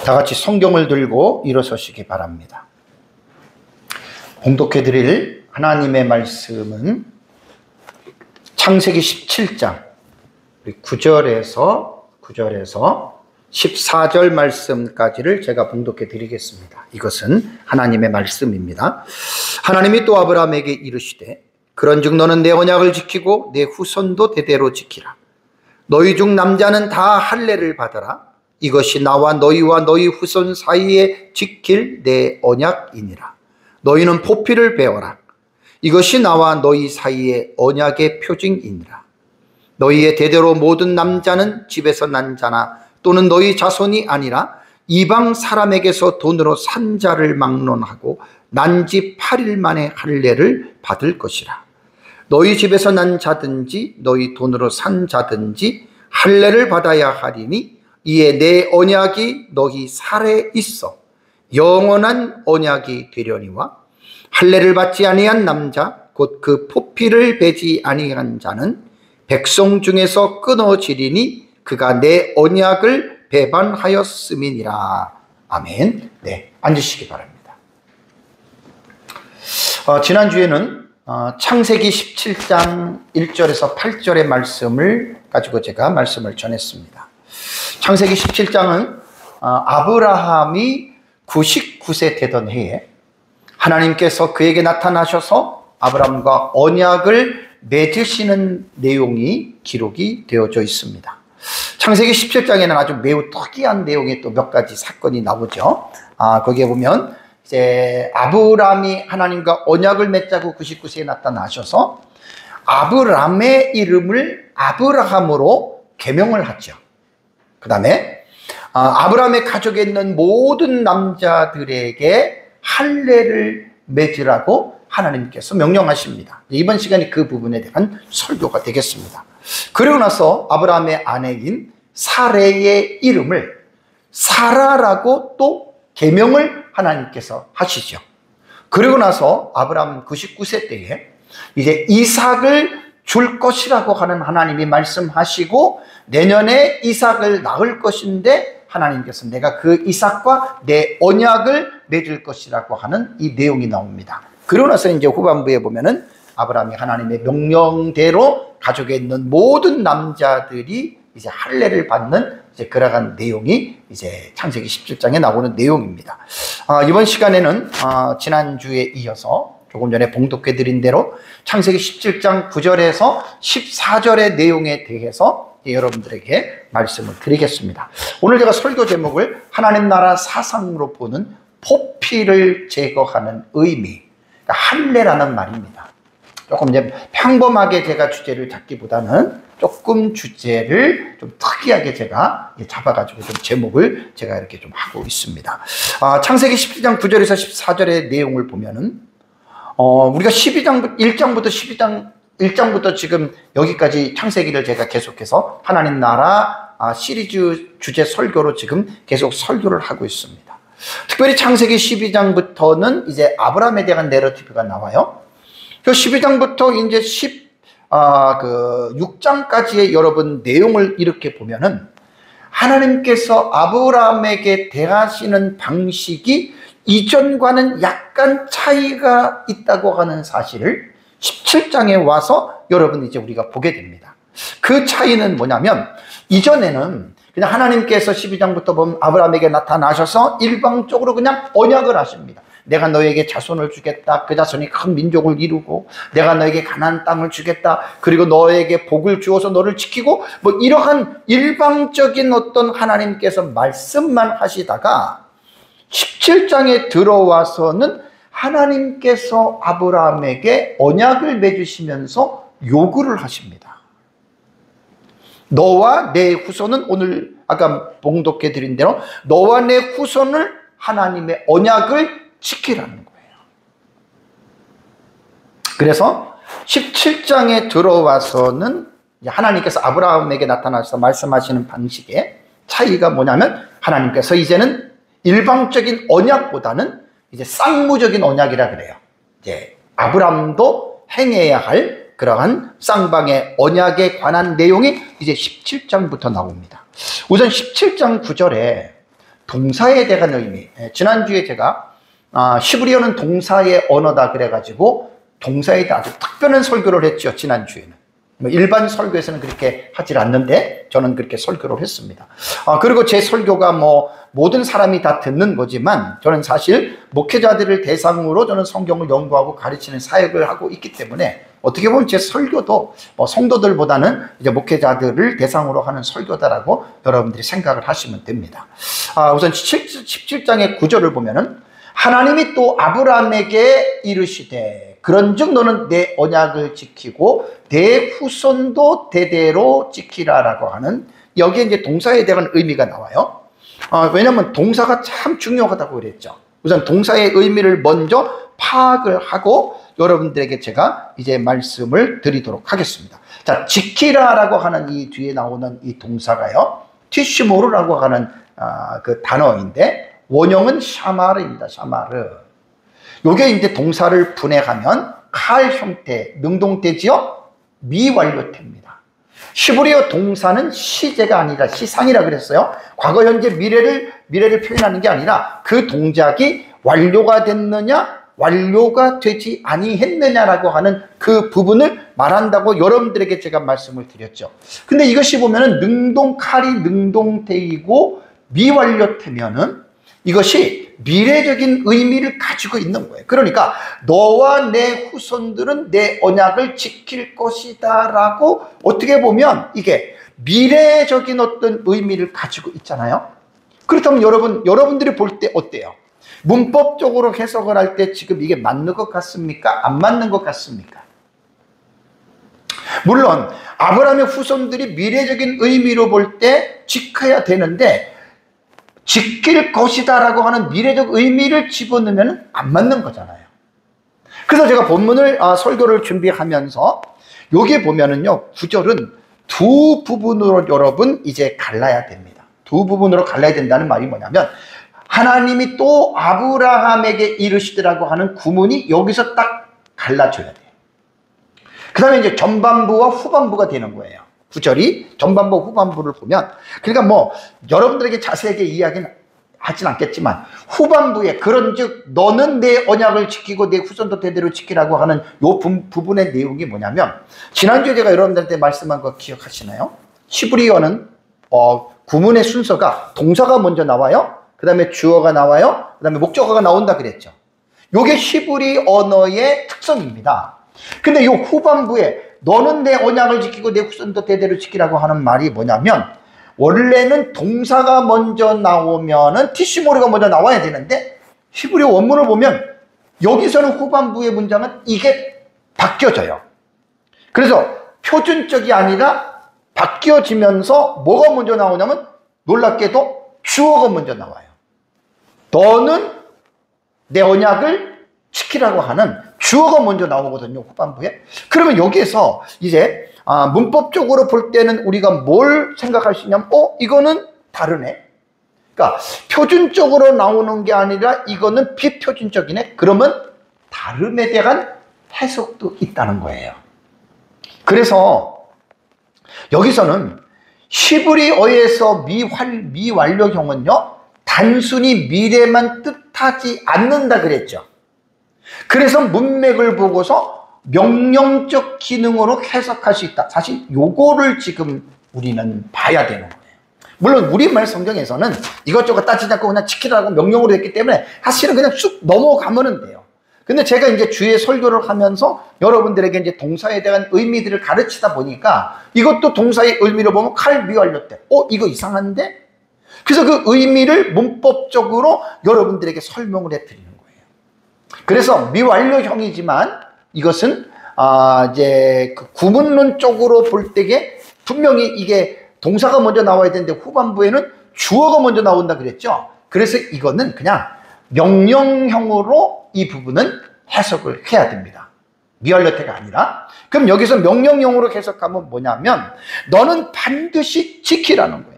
다 같이 성경을 들고 일어서시기 바랍니다. 봉독해 드릴 하나님의 말씀은 창세기 17장 9절에서 14절 말씀까지를 제가 봉독해 드리겠습니다. 이것은 하나님의 말씀입니다. 하나님이 또 아브라함에게 이르시되 그런즉 너는 내 언약을 지키고 내 후손도 대대로 지키라. 너희 중 남자는 다 할례를 받아라. 이것이 나와 너희와 너희 후손 사이에 지킬 내 언약이니라. 너희는 포피를 베어라. 이것이 나와 너희 사이의 언약의 표징이니라. 너희의 대대로 모든 남자는 집에서 난 자나 또는 너희 자손이 아니라 이방 사람에게서 돈으로 산 자를 막론하고 난 지 8일 만에 할례를 받을 것이라. 너희 집에서 난 자든지 너희 돈으로 산 자든지 할례를 받아야 하리니 이에 내 언약이 너희 살에 있어 영원한 언약이 되려니와 할례를 받지 아니한 남자 곧 그 포피를 베지 아니한 자는 백성 중에서 끊어지리니 그가 내 언약을 배반하였음이니라. 아멘. 네, 앉으시기 바랍니다. 지난주에는 창세기 17장 1절에서 8절의 말씀을 가지고 제가 말씀을 전했습니다. 창세기 17장은 아브라함이 99세 되던 해에 하나님께서 그에게 나타나셔서 아브라함과 언약을 맺으시는 내용이 기록이 되어져 있습니다. 창세기 17장에는 아주 매우 특이한 내용의 또 몇 가지 사건이 나오죠. 거기에 보면 이제 아브라함이 하나님과 언약을 맺자고 99세에 나타나셔서 아브람의 이름을 아브라함으로 개명을 하죠. 그 다음에 아브라함의 가족에 있는 모든 남자들에게 할례를 맺으라고 하나님께서 명령하십니다. 이번 시간에 그 부분에 대한 설교가 되겠습니다. 그리고 나서 아브라함의 아내인 사레의 이름을 사라라고 또 개명을 하나님께서 하시죠. 그리고 나서 아브라함 99세 때에 이제 이삭을 줄 것이라고 하는 하나님이 말씀하시고 내년에 이삭을 낳을 것인데 하나님께서 내가 그 이삭과 내 언약을 맺을 것이라고 하는 이 내용이 나옵니다. 그러고 나서 이제 후반부에 보면은 아브라함이 하나님의 명령대로 가족에 있는 모든 남자들이 이제 할례를 받는 이제 그러한 내용이 이제 창세기 17장에 나오는 내용입니다. 이번 시간에는 지난주에 이어서 조금 전에 봉독해 드린 대로 창세기 17장 9절에서 14절의 내용에 대해서 여러분들에게 말씀을 드리겠습니다. 오늘 제가 설교 제목을 하나님 나라 사상으로 보는 포피를 제거하는 의미, 그러니까 할례라는 말입니다. 조금 이제 평범하게 제가 주제를 잡기보다는 조금 주제를 좀 특이하게 제가 잡아가지고 좀 제목을 제가 이렇게 좀 하고 있습니다. 창세기 17장 9절에서 14절의 내용을 보면은 우리가 1장부터 1장부터 지금 여기까지 창세기를 제가 계속해서 하나님 나라 시리즈 주제 설교로 지금 계속 설교를 하고 있습니다. 특별히 창세기 12장부터는 이제 아브라함에 대한 내러티브가 나와요. 그 12장부터 이제 6장까지의 여러분 내용을 이렇게 보면은 하나님께서 아브라함에게 대하시는 방식이 이전과는 약간 차이가 있다고 하는 사실을 17장에 와서 여러분 이제 우리가 보게 됩니다. 그 차이는 뭐냐면 이전에는 그냥 하나님께서 12장부터 보면 아브라함에게 나타나셔서 일방적으로 그냥 언약을 하십니다. 내가 너에게 자손을 주겠다. 그 자손이 큰 민족을 이루고 내가 너에게 가나안 땅을 주겠다. 그리고 너에게 복을 주어서 너를 지키고 뭐 이러한 일방적인 어떤 하나님께서 말씀만 하시다가 17장에 들어와서는 하나님께서 아브라함에게 언약을 맺으시면서 요구를 하십니다. 너와 내 후손은 오늘 아까 봉독해 드린 대로 너와 내 후손을 하나님의 언약을 지키라는 거예요. 그래서 17장에 들어와서는 하나님께서 아브라함에게 나타나셔서 말씀하시는 방식의 차이가 뭐냐면 하나님께서 이제는 일방적인 언약보다는 이제 쌍무적인 언약이라 그래요. 이제 아브라함도 행해야 할 그러한 쌍방의 언약에 관한 내용이 이제 17장부터 나옵니다. 우선 17장 9절에 동사에 대한 의미. 지난주에 제가 히브리어는 동사의 언어다 그래가지고 동사에 대해 아주 특별한 설교를 했죠. 지난주에는. 일반 설교에서는 그렇게 하질 않는데 저는 그렇게 설교를 했습니다. 그리고 제 설교가 모든 사람이 다 듣는 거지만 저는 사실 목회자들을 대상으로 저는 성경을 연구하고 가르치는 사역을 하고 있기 때문에 어떻게 보면 제 설교도 성도들보다는 이제 목회자들을 대상으로 하는 설교다라고 여러분들이 생각을 하시면 됩니다. 우선 17장의 9절을 보면은 하나님이 또 아브라함에게 이르시되 그런즉 너는 내 언약을 지키고 내 후손도 대대로 지키라라고 하는 여기에 이제 동사에 대한 의미가 나와요. 왜냐하면 동사가 참 중요하다고 그랬죠. 우선 동사의 의미를 먼저 파악을 하고 여러분들에게 제가 이제 말씀을 드리도록 하겠습니다. 자, 지키라라고 하는 이 뒤에 나오는 이 동사가요, 티시모르라고 하는 그 단어인데 원형은 샤마르입니다. 샤마르. 요게 이제 동사를 분해하면 칼 형태, 능동태지요, 미완료태입니다. 히브리어 동사는 시제가 아니라 시상이라 그랬어요. 과거, 현재, 미래를 표현하는 게 아니라 그 동작이 완료가 됐느냐, 완료가 되지 아니했느냐라고 하는 그 부분을 말한다고 여러분들에게 제가 말씀을 드렸죠. 근데 이것이 보면은 능동칼이 능동태이고 미완료태면은 이것이 미래적인 의미를 가지고 있는 거예요. 그러니까 너와 내 후손들은 내 언약을 지킬 것이다 라고 어떻게 보면 이게 미래적인 어떤 의미를 가지고 있잖아요. 그렇다면 여러분들이 볼 때 어때요? 문법적으로 해석을 할 때 지금 이게 맞는 것 같습니까? 안 맞는 것 같습니까? 물론 아브라함의 후손들이 미래적인 의미로 볼 때 지켜야 되는데 지킬 것이다 라고 하는 미래적 의미를 집어넣으면 안 맞는 거잖아요. 그래서 제가 본문을 설교를 준비하면서 여기 보면은요, 구절은 두 부분으로 여러분 이제 갈라야 됩니다. 두 부분으로 갈라야 된다는 말이 뭐냐면 하나님이 또 아브라함에게 이르시더라고 하는 구문이 여기서 딱 갈라져야 돼요. 그 다음에 이제 전반부와 후반부가 되는 거예요. 구절이 전반부 후반부를 보면, 그러니까 여러분들에게 자세하게 이야기는 하진 않겠지만 후반부에 그런즉 너는 내 언약을 지키고 내 후손도 대대로 지키라고 하는 요 부분의 내용이 뭐냐면, 지난주에 제가 여러분들한테 말씀한 거 기억하시나요? 히브리어는 구문의 순서가 동사가 먼저 나와요, 그 다음에 주어가 나와요, 그 다음에 목적어가 나온다 그랬죠. 요게 히브리 언어의 특성입니다. 근데 요 후반부에 너는 내 언약을 지키고 내 후손도 대대로 지키라고 하는 말이 뭐냐면, 원래는 동사가 먼저 나오면은 티시모르가 먼저 나와야 되는데 히브리어 원문을 보면 여기서는 후반부의 문장은 이게 바뀌어져요. 그래서 표준적이 아니라 바뀌어지면서 뭐가 먼저 나오냐면 놀랍게도 주어가 먼저 나와요. 너는 내 언약을 지키라고 하는 주어가 먼저 나오거든요, 후반부에. 그러면 여기에서 이제 문법적으로 볼 때는 우리가 뭘 생각할 수 있냐면 이거는 다르네. 그러니까 표준적으로 나오는 게 아니라 이거는 비표준적이네. 그러면 다름에 대한 해석도 있다는 거예요. 그래서 여기서는 히브리어에서 미완료형은요, 단순히 미래만 뜻하지 않는다 그랬죠. 그래서 문맥을 보고서 명령적 기능으로 해석할 수 있다. 사실 요거를 지금 우리는 봐야 되는 거예요. 물론 우리말 성경에서는 이것저것 따지지 않고 그냥 지키라고 명령으로 했기 때문에 사실은 그냥 쑥 넘어가면 돼요. 근데 제가 이제 주에 설교를 하면서 여러분들에게 이제 동사에 대한 의미들을 가르치다 보니까 이것도 동사의 의미로 보면 칼미완료 때 이거 이상한데? 그래서 그 의미를 문법적으로 여러분들에게 설명을 해드리는 거예요. 그래서 미완료형이지만 이것은 이제 그 구문론 쪽으로 볼 때에 분명히 이게 동사가 먼저 나와야 되는데 후반부에는 주어가 먼저 나온다 그랬죠. 그래서 이거는 그냥 명령형으로 이 부분은 해석을 해야 됩니다. 미완료태가 아니라. 그럼 여기서 명령형으로 해석하면 뭐냐면 너는 반드시 지키라는 거예요.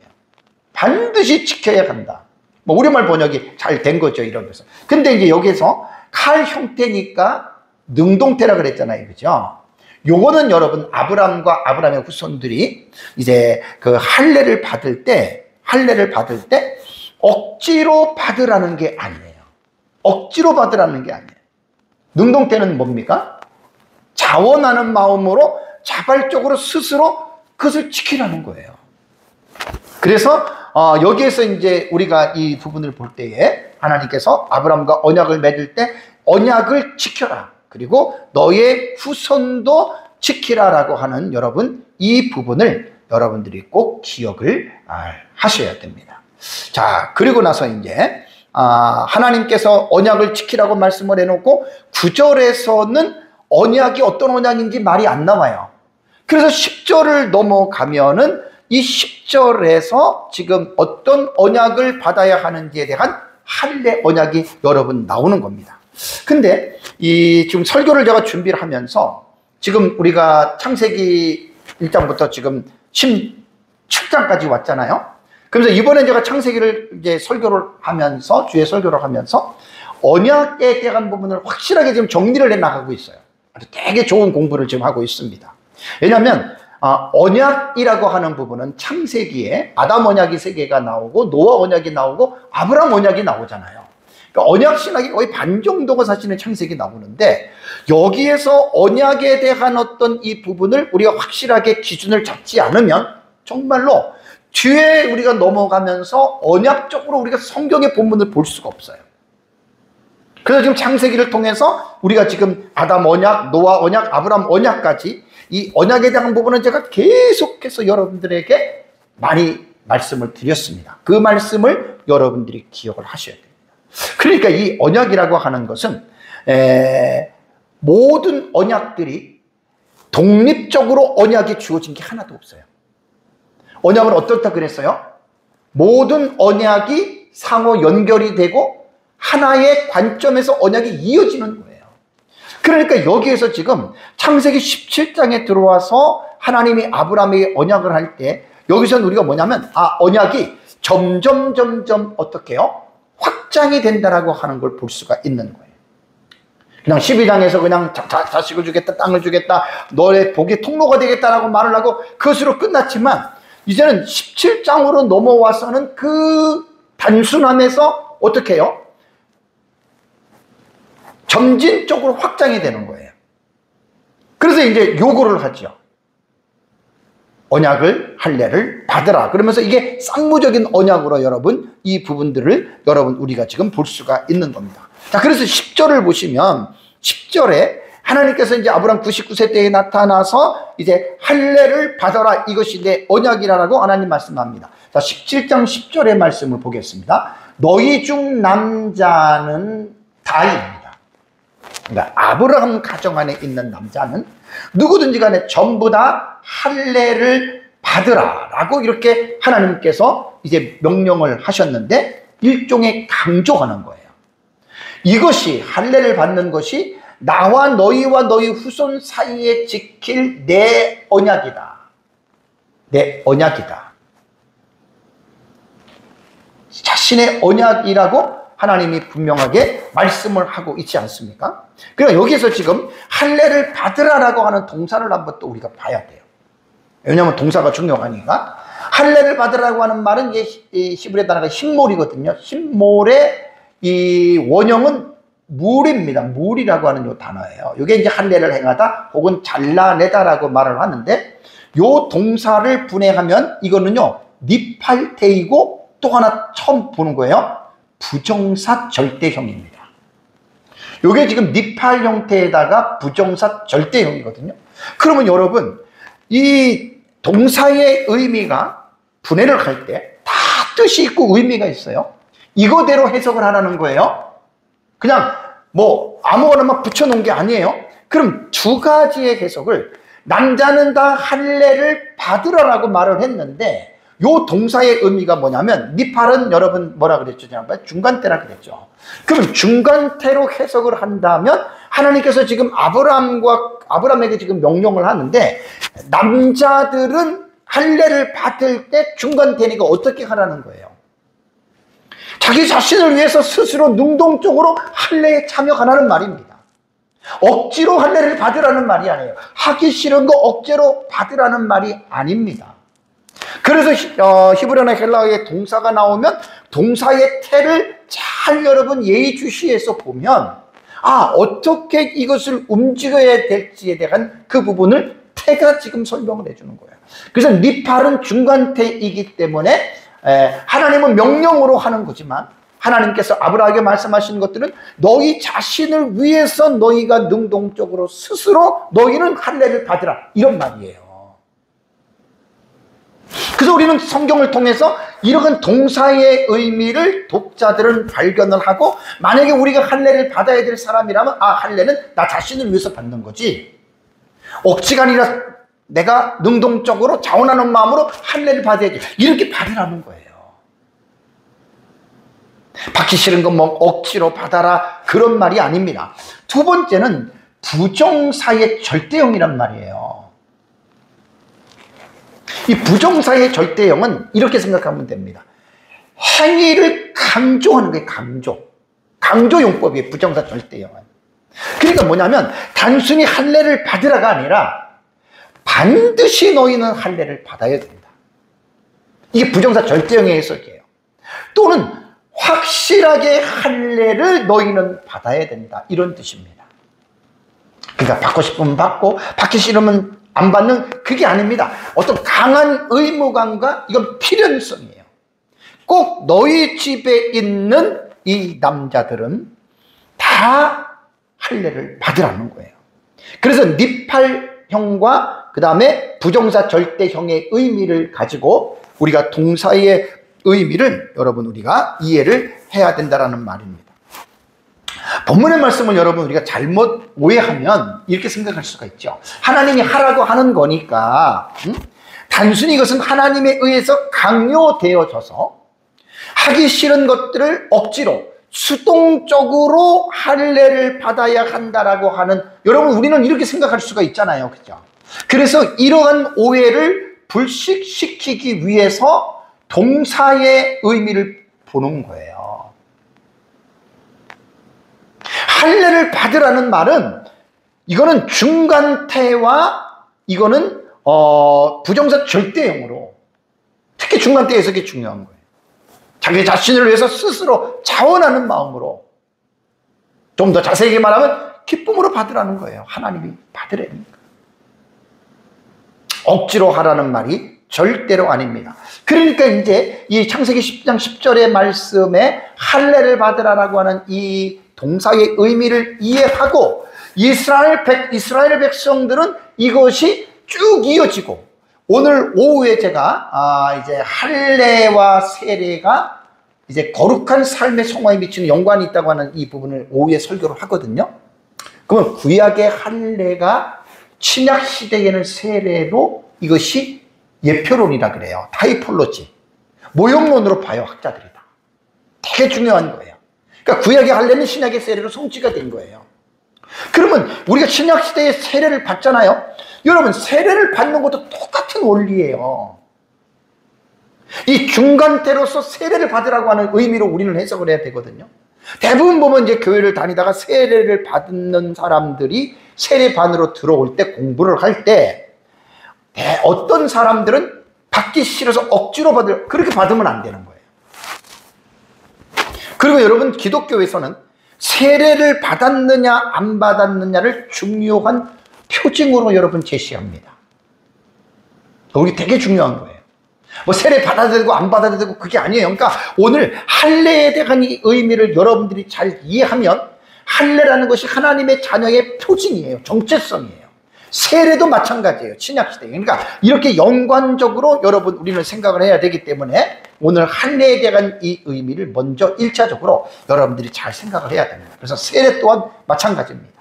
반드시 지켜야 한다. 우리말 번역이 잘 된 거죠, 이러면서. 근데 이제 여기서 칼 형태니까 능동태라 그랬잖아요, 그죠? 요거는 여러분 아브람과 아브람의 후손들이 이제 그 할례를 받을 때 억지로 받으라는 게 아니에요. 억지로 받으라는 게 아니에요. 능동태는 뭡니까? 자원하는 마음으로 자발적으로 스스로 그것을 지키라는 거예요. 그래서 여기에서 이제 우리가 이 부분을 볼 때에 하나님께서 아브라함과 언약을 맺을 때 언약을 지켜라. 그리고 너의 후손도 지키라라고 하는 여러분 이 부분을 여러분들이 꼭 기억을 하셔야 됩니다. 자, 그리고 나서 이제 하나님께서 언약을 지키라고 말씀을 해놓고 9절에서는 언약이 어떤 언약인지 말이 안 나와요. 그래서 10절을 넘어가면은 이 10절에서 지금 어떤 언약을 받아야 하는지에 대한 할례 언약이 여러분 나오는 겁니다. 근데 지금 설교를 제가 준비를 하면서 지금 우리가 창세기 1장부터 지금 17장까지 왔잖아요. 그래서 이번에 제가 창세기를 이제 설교를 하면서 주의 설교를 하면서 언약에 대한 부분을 확실하게 지금 정리를 해 나가고 있어요. 아주 되게 좋은 공부를 지금 하고 있습니다. 왜냐하면 언약이라고 하는 부분은 창세기에 아담 언약이 3개가 나오고 노아 언약이 나오고 아브라함 언약이 나오잖아요. 그러니까 언약 신학이 거의 반 정도가 사실은 창세기 나오는데 여기에서 언약에 대한 어떤 이 부분을 우리가 확실하게 기준을 잡지 않으면 정말로 뒤에 우리가 넘어가면서 언약적으로 우리가 성경의 본문을 볼 수가 없어요. 그래서 지금 창세기를 통해서 우리가 지금 아담 언약, 노아 언약, 아브라함 언약까지 이 언약에 대한 부분은 제가 계속해서 여러분들에게 많이 말씀을 드렸습니다. 그 말씀을 여러분들이 기억을 하셔야 됩니다. 그러니까 이 언약이라고 하는 것은 모든 언약들이 독립적으로 언약이 주어진 게 하나도 없어요. 언약은 어떻다 그랬어요? 모든 언약이 상호 연결이 되고 하나의 관점에서 언약이 이어지는 거예요. 그러니까 여기에서 지금 창세기 17장에 들어와서 하나님이 아브라함에게 언약을 할 때 여기서는 우리가 뭐냐면 언약이 점점 어떻게 해요? 확장이 된다라고 하는 걸 볼 수가 있는 거예요. 그냥 12장에서 그냥 자식을 주겠다, 땅을 주겠다, 너의 복의 통로가 되겠다라고 말을 하고 그것으로 끝났지만 이제는 17장으로 넘어와서는 그 단순함에서 어떻게 해요? 점진적으로 확장이 되는 거예요. 그래서 이제 요구를 하죠. 언약을 할례를 받으라. 그러면서 이게 쌍무적인 언약으로 여러분 이 부분들을 여러분 우리가 지금 볼 수가 있는 겁니다. 자, 그래서 10절을 보시면 10절에 하나님께서 이제 아브라함 99세 때에 나타나서 이제 할례를 받아라. 이것이 내 언약이라고 하나님 말씀합니다. 자, 17장 10절의 말씀을 보겠습니다. 너희 중 남자는 다입니다. 그러니까 아브라함 가정 안에 있는 남자는 누구든지 간에 전부 다 할례를 받으라 라고 이렇게 하나님께서 이제 명령을 하셨는데 일종의 강조하는 거예요. 이것이 할례를 받는 것이 나와 너희와 너희 후손 사이에 지킬 내 언약이다. 내 언약이다. 자신의 언약이라고 하나님이 분명하게 말씀을 하고 있지 않습니까? 그러니까 여기서 지금 할례를 받으라라고 하는 동사를 한번 또 우리가 봐야 돼요. 왜냐하면 동사가 중요하니까. 할례를 받으라고 하는 말은 이 히브리 단어가 힘몰이거든요. 힘몰의 이 원형은 물입니다. 물이라고 하는 요 단어예요. 이게 이제 할례를 행하다 혹은 잘라내다라고 말을 하는데 요 동사를 분해하면 이거는요 니팔테이고 또 하나 처음 보는 거예요. 부정사 절대형입니다. 이게 지금 니팔 형태에다가 부정사 절대형이거든요. 그러면 여러분 이 동사의 의미가 분해를 할 때 다 뜻이 있고 의미가 있어요. 이거대로 해석을 하라는 거예요. 그냥 뭐 아무거나 막 붙여놓은 게 아니에요. 그럼 두 가지의 해석을 남자는 다 할례를 받으라라고 말을 했는데 요 동사의 의미가 뭐냐면 니팔은 여러분 뭐라 그랬죠? 중간태라 그랬죠. 그럼 중간태로 해석을 한다면 하나님께서 지금 아브라함에게 지금 명령을 하는데 남자들은 할례를 받을 때 중간태니까 어떻게 하라는 거예요? 자기 자신을 위해서 스스로 능동적으로 할례에 참여하라는 말입니다. 억지로 할례를 받으라는 말이 아니에요. 하기 싫은 거 억지로 받으라는 말이 아닙니다. 그래서 히브리어나 헬라어의 동사가 나오면 동사의 태를 잘 여러분 예의주시해서 보면 어떻게 이것을 움직여야 될지에 대한 그 부분을 태가 지금 설명을 해주는 거예요. 그래서 니팔은 중간태이기 때문에 하나님은 명령으로 하는 거지만 하나님께서 아브라함에게 말씀하시는 것들은 너희 자신을 위해서 너희가 능동적으로 스스로 너희는 할례를 받으라, 이런 말이에요. 그래서 우리는 성경을 통해서 이러한 동사의 의미를 독자들은 발견을 하고, 만약에 우리가 할례를 받아야 될 사람이라면 할례는 나 자신을 위해서 받는 거지, 억지가 아니라 내가 능동적으로 자원하는 마음으로 할례를 받아야지, 이렇게 받으라는 거예요. 받기 싫은 건 뭐 억지로 받아라, 그런 말이 아닙니다. 두 번째는 부정사의 절대형이란 말이에요. 이 부정사의 절대형은 이렇게 생각하면 됩니다. 행위를 강조하는 게 강조용법이에요, 부정사 절대형은. 그러니까 뭐냐면 단순히 할례를 받으라가 아니라 반드시 너희는 할례를 받아야 된다. 이게 부정사 절대형의 해석이에요. 또는 확실하게 할례를 너희는 받아야 된다, 이런 뜻입니다. 그러니까 받고 싶으면 받고 받기 싫으면 안 받는, 그게 아닙니다. 어떤 강한 의무감과 이건 필연성이에요. 꼭 너희 집에 있는 이 남자들은 다 할례를 받으라는 거예요. 그래서 니팔형과 그 다음에 부정사 절대형의 의미를 가지고 우리가 동사의 의미를 여러분 우리가 이해를 해야 된다는 말입니다. 본문의 말씀을 여러분 우리가 잘못 오해하면 이렇게 생각할 수가 있죠. 하나님이 하라고 하는 거니까 단순히 이것은 하나님에 의해서 강요되어져서 하기 싫은 것들을 억지로 수동적으로 할례를 받아야 한다라고 하는, 여러분 우리는 이렇게 생각할 수가 있잖아요, 그죠? 그래서 이러한 오해를 불식시키기 위해서 동사의 의미를 보는 거예요. 할례를 받으라는 말은 이거는 중간태와 이거는 부정사 절대형으로, 특히 중간태 해석이 중요한 거예요. 자기 자신을 위해서 스스로 자원하는 마음으로, 좀 더 자세히 말하면 기쁨으로 받으라는 거예요. 하나님이 받으라니까. 억지로 하라는 말이 절대로 아닙니다. 그러니까 이제 이 창세기 10장 10절의 말씀에 할례를 받으라라고 하는 이 동사의 의미를 이해하고 이스라엘 백성들은 이것이 쭉 이어지고, 오늘 오후에 제가 이제 할례와 세례가 이제 거룩한 삶의 성화에 미치는 연관이 있다고 하는 이 부분을 오후에 설교를 하거든요. 그러면 구약의 할례가 신약 시대에는 세례로 이것이 예표론이라 그래요. 타이폴로지. 모형론으로 봐요, 학자들이 다. 되게 중요한 거예요. 그러니까 구약의 할례는 신약의 세례로 성취가 된 거예요. 그러면 우리가 신약 시대에 세례를 받잖아요. 여러분 세례를 받는 것도 똑같은 원리예요. 이 중간태로서 세례를 받으라고 하는 의미로 우리는 해석을 해야 되거든요. 대부분 보면 이제 교회를 다니다가 세례를 받는 사람들이 세례반으로 들어올 때, 공부를 할 때 어떤 사람들은 받기 싫어서 억지로 그렇게 받으면 안 되는 거예요. 그리고 여러분 기독교에서는 세례를 받았느냐 안 받았느냐를 중요한 표징으로 여러분 제시합니다. 이게 되게 중요한 거예요. 뭐 세례 받아도 되고 안 받아도 되고 그게 아니에요. 그러니까 오늘 할례에 대한 이 의미를 여러분들이 잘 이해하면 할례라는 것이 하나님의 자녀의 표징이에요. 정체성이에요. 세례도 마찬가지예요. 신약시대. 그러니까 이렇게 연관적으로 여러분 우리는 생각을 해야 되기 때문에 오늘 할례에 대한 이 의미를 먼저 1차적으로 여러분들이 잘 생각을 해야 됩니다. 그래서 세례 또한 마찬가지입니다.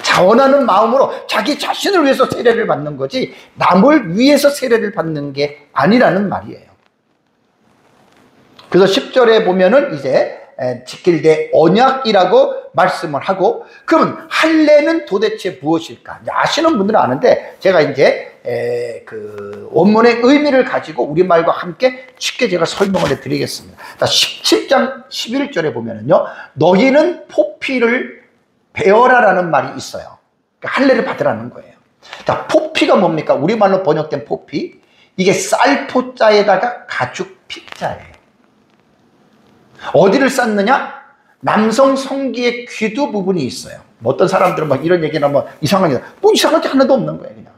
자원하는 마음으로 자기 자신을 위해서 세례를 받는 거지 남을 위해서 세례를 받는 게 아니라는 말이에요. 그래서 10절에 보면은 이제 지킬 언약이라고 말씀을 하고, 그러면 할례는 도대체 무엇일까? 아시는 분들은 아는데 제가 이제 그 원문의 의미를 가지고 우리말과 함께 쉽게 제가 설명을 해드리겠습니다. 17장 11절에 보면은요, 너희는 포피를 베어라라는 말이 있어요. 그러니까 할례를 받으라는 거예요. 자, 포피가 뭡니까? 우리말로 번역된 포피, 이게 쌀포자에다가 가죽 피자예요. 어디를 쌓느냐? 남성 성기의 귀두 부분이 있어요. 뭐 어떤 사람들은 막 이런 얘기나 뭐 이상한 게, 뭐 이상한 게 하나도 없는 거예요, 그냥.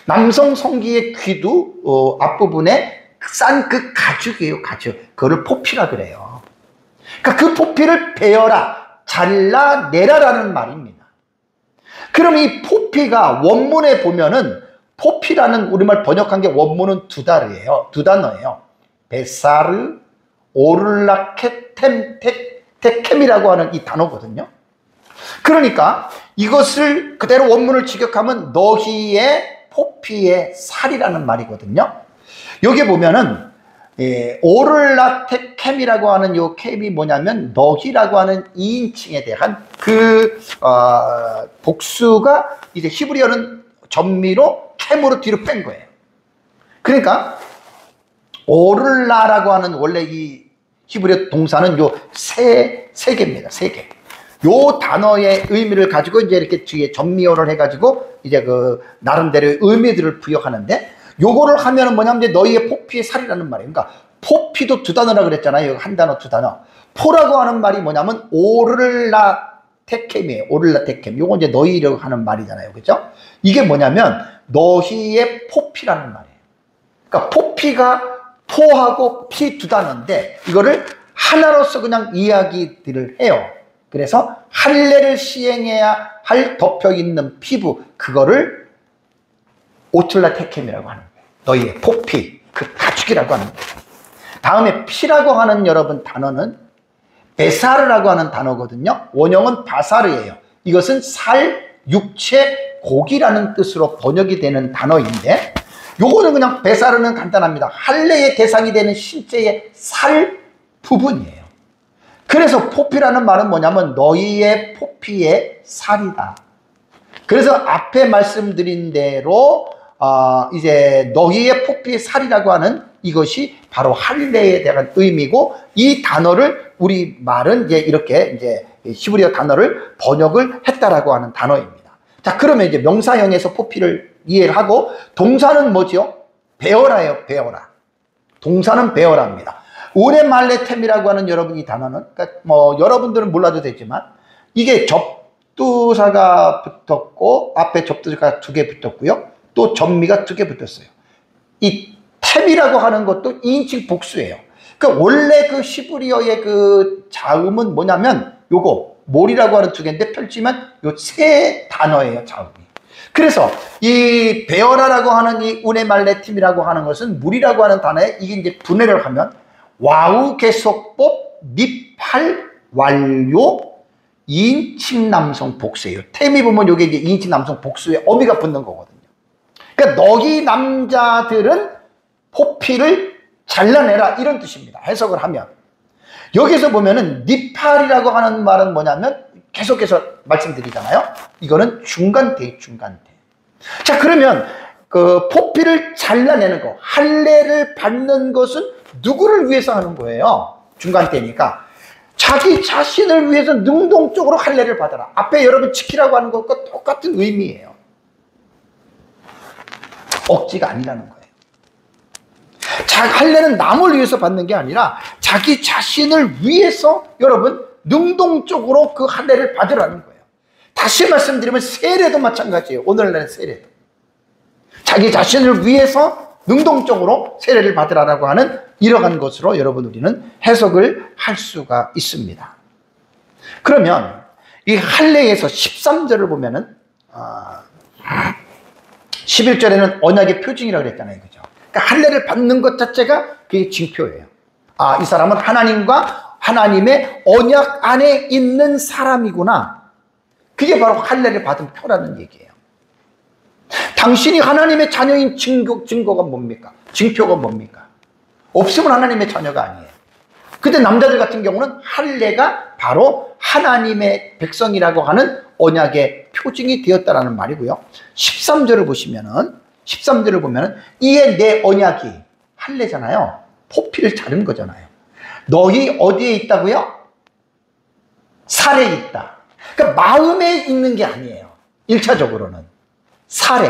남성 성기의 귀두 앞부분에 싼 그 가죽이에요, 가죽. 그거를 포피라 그래요. 그러니까 그 포피를 베어라, 잘라내라라는 말입니다. 그럼 이 포피가 원문에 보면은 포피라는 우리말 번역한 게 원문은 두 단어예요. 베사르, 오를라케템이라고 하는 이 단어거든요. 그러니까 이것을 그대로 원문을 직역하면 너희의 포피의 살이라는 말이거든요. 여기 보면은 오를라테켐이라고 하는 요 캠이 뭐냐면 너희라고 하는 2인칭에 대한 그 복수가 이제 히브리어는 전미로 캠으로 뒤로 뺀 거예요. 그러니까 오를라라고 하는 원래 이 히브리어 동사는 요 세 개입니다. 세 개. 요 단어의 의미를 가지고 이제 이렇게 뒤에 전미어를 해가지고 이제 그 나름대로의 의미들을 부여하는데, 요거를 하면은 뭐냐면 이제 너희의 포피의 살이라는 말이에요. 그러니까 포피도 두 단어라 그랬잖아요. 한 단어, 두 단어. 포라고 하는 말이 뭐냐면 오를라테켐이에요. 오를라테켐. 요거 이제 너희라고 하는 말이잖아요. 그죠? 이게 뭐냐면 너희의 포피라는 말이에요. 그러니까 포피가 포하고 피 두 단어인데 이거를 하나로서 그냥 이야기들을 해요. 그래서 할례를 시행해야 할 덮여있는 피부, 그거를 오툴라테켐이라고 하는 거예요. 너희의 포피, 그 가죽이라고 하는 거예요. 다음에 피라고 하는 여러분 단어는 베사르라고 하는 단어거든요. 원형은 바사르예요. 이것은 살, 육체, 고기라는 뜻으로 번역이 되는 단어인데, 요거는 그냥 베사르는 간단합니다. 할례의 대상이 되는 신체의 살 부분이에요. 그래서 포피라는 말은 뭐냐면 너희의 포피의 살이다. 그래서 앞에 말씀드린 대로 이제 너희의 포피의 살이라고 하는 이것이 바로 할례에 대한 의미고, 이 단어를 우리 말은 이제 이렇게 이제 히브리어 단어를 번역을 했다라고 하는 단어입니다. 자, 그러면 이제 명사형에서 포피를 이해를 하고, 동사는 뭐죠? 베어라예요, 베어라. 동사는 베어라입니다. 오레말레템이라고 하는 여러분 이 단어는, 그러니까 뭐 여러분들은 몰라도 되지만 이게 접두사가 붙었고 앞에 접두사가 두 개 붙었고요. 또 전미가 두 개 붙었어요. 이 템이라고 하는 것도 2인칭 복수예요. 그러니까 원래 그 히브리어의 그 자음은 뭐냐면 요거 몰이라고 하는 두 개인데 펼치면 요 세 단어예요, 자음이. 그래서 이 베어라라고 하는 이 우네말레팀이라고 하는 것은 물이라고 하는 단어에 이게 이제 분해를 하면 와우 개속법 미팔 완료 2인칭 남성 복수예요. 템이 보면 요게 이제 2인칭 남성 복수에 어미가 붙는 거거든요. 그러니까 너희 남자들은 포피를 잘라내라, 이런 뜻입니다. 해석을 하면. 여기서 보면은 니팔이라고 하는 말은 뭐냐면 계속해서 말씀드리잖아요. 이거는 중간대, 중간대. 자, 그러면 그 포피를 잘라내는 거, 할례를 받는 것은 누구를 위해서 하는 거예요? 중간대니까 자기 자신을 위해서 능동적으로 할례를 받아라. 앞에 여러분 지키라고 하는 것과 똑같은 의미예요. 억지가 아니라는 거예요. 할례는 남을 위해서 받는 게 아니라 자기 자신을 위해서 여러분 능동적으로 그 할례를 받으라는 거예요. 다시 말씀드리면 세례도 마찬가지예요. 오늘날의 세례도 자기 자신을 위해서 능동적으로 세례를 받으라고 하는 이러한 것으로 여러분 우리는 해석을 할 수가 있습니다. 그러면 이 할례에서 13절을 보면은 11절에는 언약의 표징이라고 그랬잖아요. 그죠? 그러니까 할례를 받는 것 자체가 그게 징표예요. 이 사람은 하나님과 하나님의 언약 안에 있는 사람이구나. 그게 바로 할례를 받은 표라는 얘기예요. 당신이 하나님의 자녀인 증거가 뭡니까? 징표가 뭡니까? 없으면 하나님의 자녀가 아니에요. 근데 남자들 같은 경우는 할례가 바로 하나님의 백성이라고 하는 언약의 표징이 되었다라는 말이고요. 13절을 보면은 이에 내 언약이 할례잖아요. 포피를 자른 거잖아요. 너희 어디에 있다고요? 살에 있다. 그러니까 마음에 있는 게 아니에요. 1차적으로는 살에,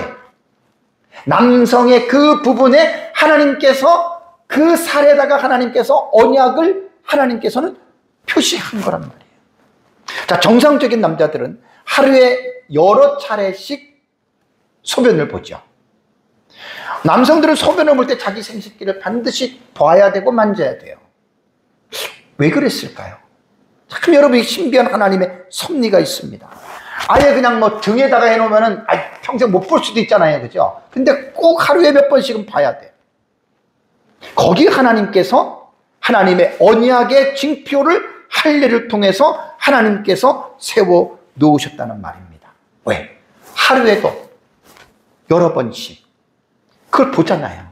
남성의 그 부분에 하나님께서 그 살에다가 하나님께서 언약을 하나님께서는 표시한 거란 말이에요. 자, 정상적인 남자들은 하루에 여러 차례씩 소변을 보죠. 남성들은 소변을 볼 때 자기 생식기를 반드시 봐야 되고 만져야 돼요. 왜 그랬을까요? 참 여러분, 신비한 하나님의 섭리가 있습니다. 아예 그냥 뭐 등에다가 해놓으면은 평생 못 볼 수도 있잖아요, 그죠? 근데 꼭 하루에 몇 번씩은 봐야 돼. 거기 하나님께서 하나님의 언약의 징표를 할례를 통해서 하나님께서 세워 놓으셨다는 말입니다. 왜? 하루에도 여러 번씩 그걸 보잖아요.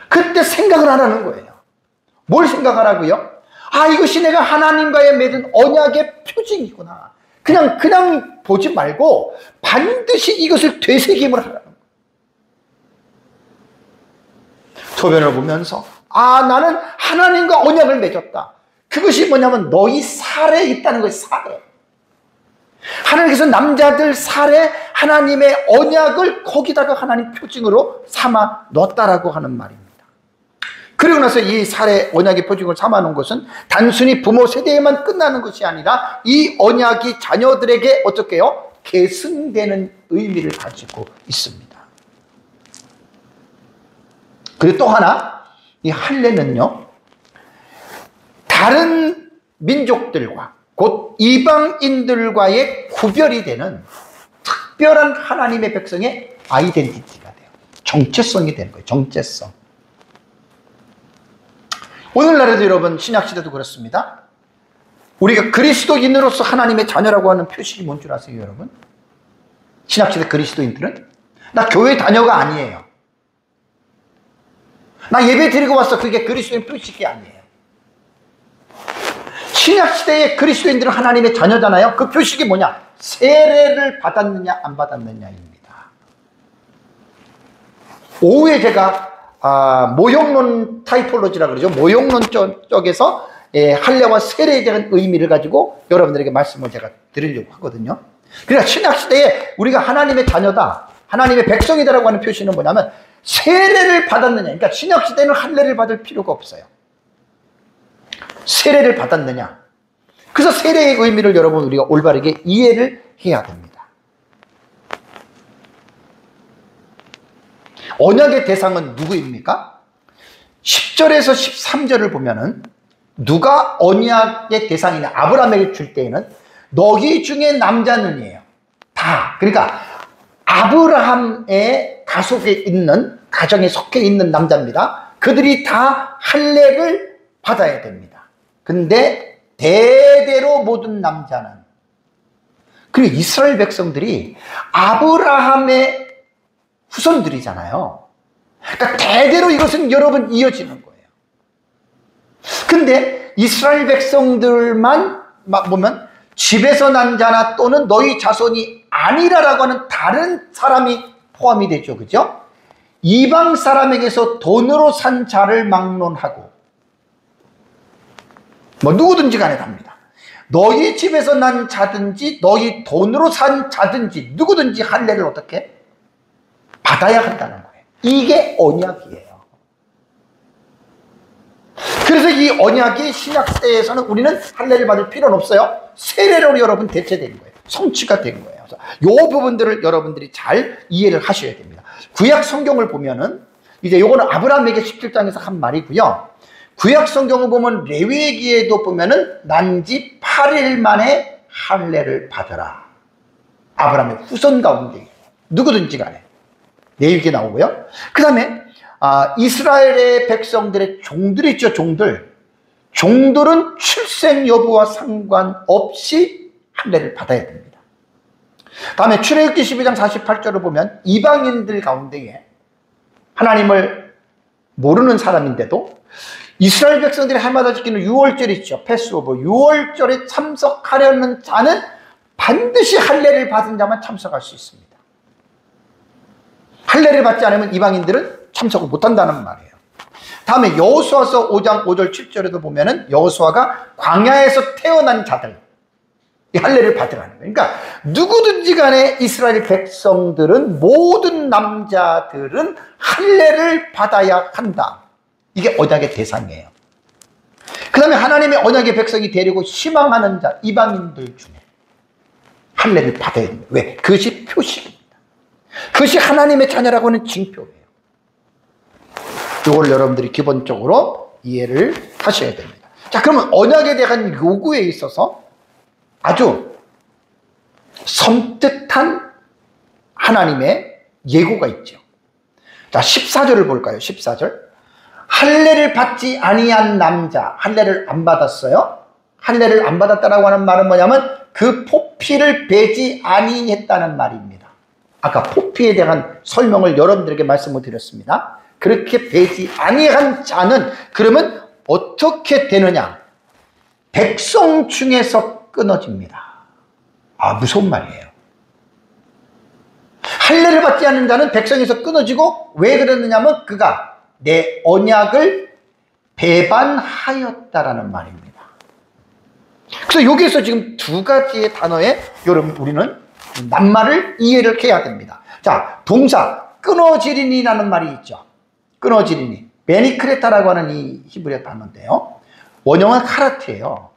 그때 생각을 하라는 거예요. 뭘 생각하라고요? 이것이 내가 하나님과의 맺은 언약의 표징이구나. 그냥 보지 말고 반드시 이것을 되새김을 하라는 거예요. 소변을 보면서 나는 하나님과 언약을 맺었다. 그것이 뭐냐면 너희 살에 있다는 거예요. 살에. 하나님께서 남자들 살에 하나님의 언약을 거기다가 하나님 표징으로 삼아 넣었다라고 하는 말입니다. 그리고 나서 이 살에 언약의 표징을 삼아 놓은 것은 단순히 부모 세대에만 끝나는 것이 아니라 이 언약이 자녀들에게 어떻게 해요? 계승되는 의미를 가지고 있습니다. 그리고 또 하나, 이 할례는요, 다른 민족들과 곧 이방인들과의 구별이 되는 특별한 하나님의 백성의 아이덴티티가 돼요. 정체성이 되는 거예요. 정체성. 오늘날에도 여러분, 신약시대도 그렇습니다. 우리가 그리스도인으로서 하나님의 자녀라고 하는 표식이 뭔 줄 아세요, 여러분? 신약시대 그리스도인들은 나 교회 다녀가 아니에요. 나 예배 드리고 왔어. 그게 그리스도인 표식이 아니에요. 신약시대의 그리스도인들은 하나님의 자녀잖아요. 그 표식이 뭐냐? 세례를 받았느냐 안 받았느냐입니다. 오후에 제가 모형론 타이폴로지라 그러죠. 모형론 쪽에서 할례와 세례에 대한 의미를 가지고 여러분들에게 말씀을 제가 드리려고 하거든요. 그러니까 신약시대에 우리가 하나님의 자녀다, 하나님의 백성이다라고 하는 표시는 뭐냐면 세례를 받았느냐. 그러니까 신약시대는 할례를 받을 필요가 없어요. 세례를 받았느냐. 그래서 세례의 의미를 여러분 우리가 올바르게 이해를 해야 됩니다. 언약의 대상은 누구입니까? 10절에서 13절을 보면은 누가 언약의 대상이냐, 아브라함에게 줄 때에는 너희 중에 남자는이에요. 다. 그러니까 아브라함의 가족에 있는, 가정에 속해 있는 남자입니다. 그들이 다 할례를 받아야 됩니다. 근데 대대로 모든 남자는, 그리고 이스라엘 백성들이 아브라함의 후손들이잖아요. 그러니까 대대로 이것은 여러분 이어지는 거예요. 근데 이스라엘 백성들만 막 보면 집에서 난 자나 또는 너희 자손이 아니라라고 하는 다른 사람이 포함이 되죠. 그죠? 이방 사람에게서 돈으로 산 자를 막론하고, 뭐 누구든지 간에 답니다. 너희 집에서 난 자든지 너희 돈으로 산 자든지 누구든지 할례를 어떻게 받아야 한다는 거예요. 이게 언약이에요. 그래서 이 언약이 신약시대에서는 우리는 할례를 받을 필요는 없어요. 세례로 여러분 대체된 거예요. 성취가 된 거예요. 그래서 이 부분들을 여러분들이 잘 이해를 하셔야 됩니다. 구약 성경을 보면은 이제 요거는 아브라함에게 17장에서 한 말이고요. 구약 성경을 보면 레위기에도 보면은 난지 8일 만에 할례를 받아라. 아브라함의 후손 가운데 누구든지 간에 레위기에 나오고요. 그 다음에 이스라엘의 백성들의 종들이 있죠. 종들은 출생 여부와 상관없이 할례를 받아야 됩니다. 다음에 출애굽기 12장 48절을 보면 이방인들 가운데에 하나님을 모르는 사람인데도 이스라엘 백성들이 해마다 지키는 유월절 있죠. 패스오버. 유월절에 참석하려는 자는 반드시 할례를 받은 자만 참석할 수 있습니다. 할례를 받지 않으면 이방인들은 참석을 못한다는 말이에요. 다음에 여호수아서 5장 5절 7절에도 보면은 여호수아가 광야에서 태어난 자들 이 할례를 받으라는 거예요. 그러니까 누구든지 간에 이스라엘 백성들은, 모든 남자들은 할례를 받아야 한다. 이게 언약의 대상이에요. 그 다음에 하나님의 언약의 백성이 되려고 희망하는 자, 이방인들 중에 할례를 받아야 됩니다. 왜? 그것이 표식입니다. 그것이 하나님의 자녀라고 하는 징표예요. 이걸 여러분들이 기본적으로 이해를 하셔야 됩니다. 자, 그러면 언약에 대한 요구에 있어서 아주 섬뜩한 하나님의 예고가 있죠. 자, 14절을 볼까요? 14절. 할례를 받지 아니한 남자, 할례를 안 받았어요. 할례를 안 받았다라고 하는 말은 뭐냐면 그 포피를 베지 아니했다는 말입니다. 아까 포피에 대한 설명을 여러분들에게 말씀을 드렸습니다. 그렇게 베지 아니한 자는 그러면 어떻게 되느냐? 백성 중에서 끊어집니다. 아, 무서운 말이에요. 할례를 받지 않는 자는 백성에서 끊어지고, 왜 그러느냐면 그가 내 언약을 배반하였다라는 말입니다. 그래서 여기에서 지금 두 가지의 단어에 여러분 우리는 낱말을 이해를 해야 됩니다. 자, 동사 끊어지리니라는 말이 있죠. 끊어지리니, 베니크레타라고 하는 이 히브리어 단어인데요, 원형은 카라트예요.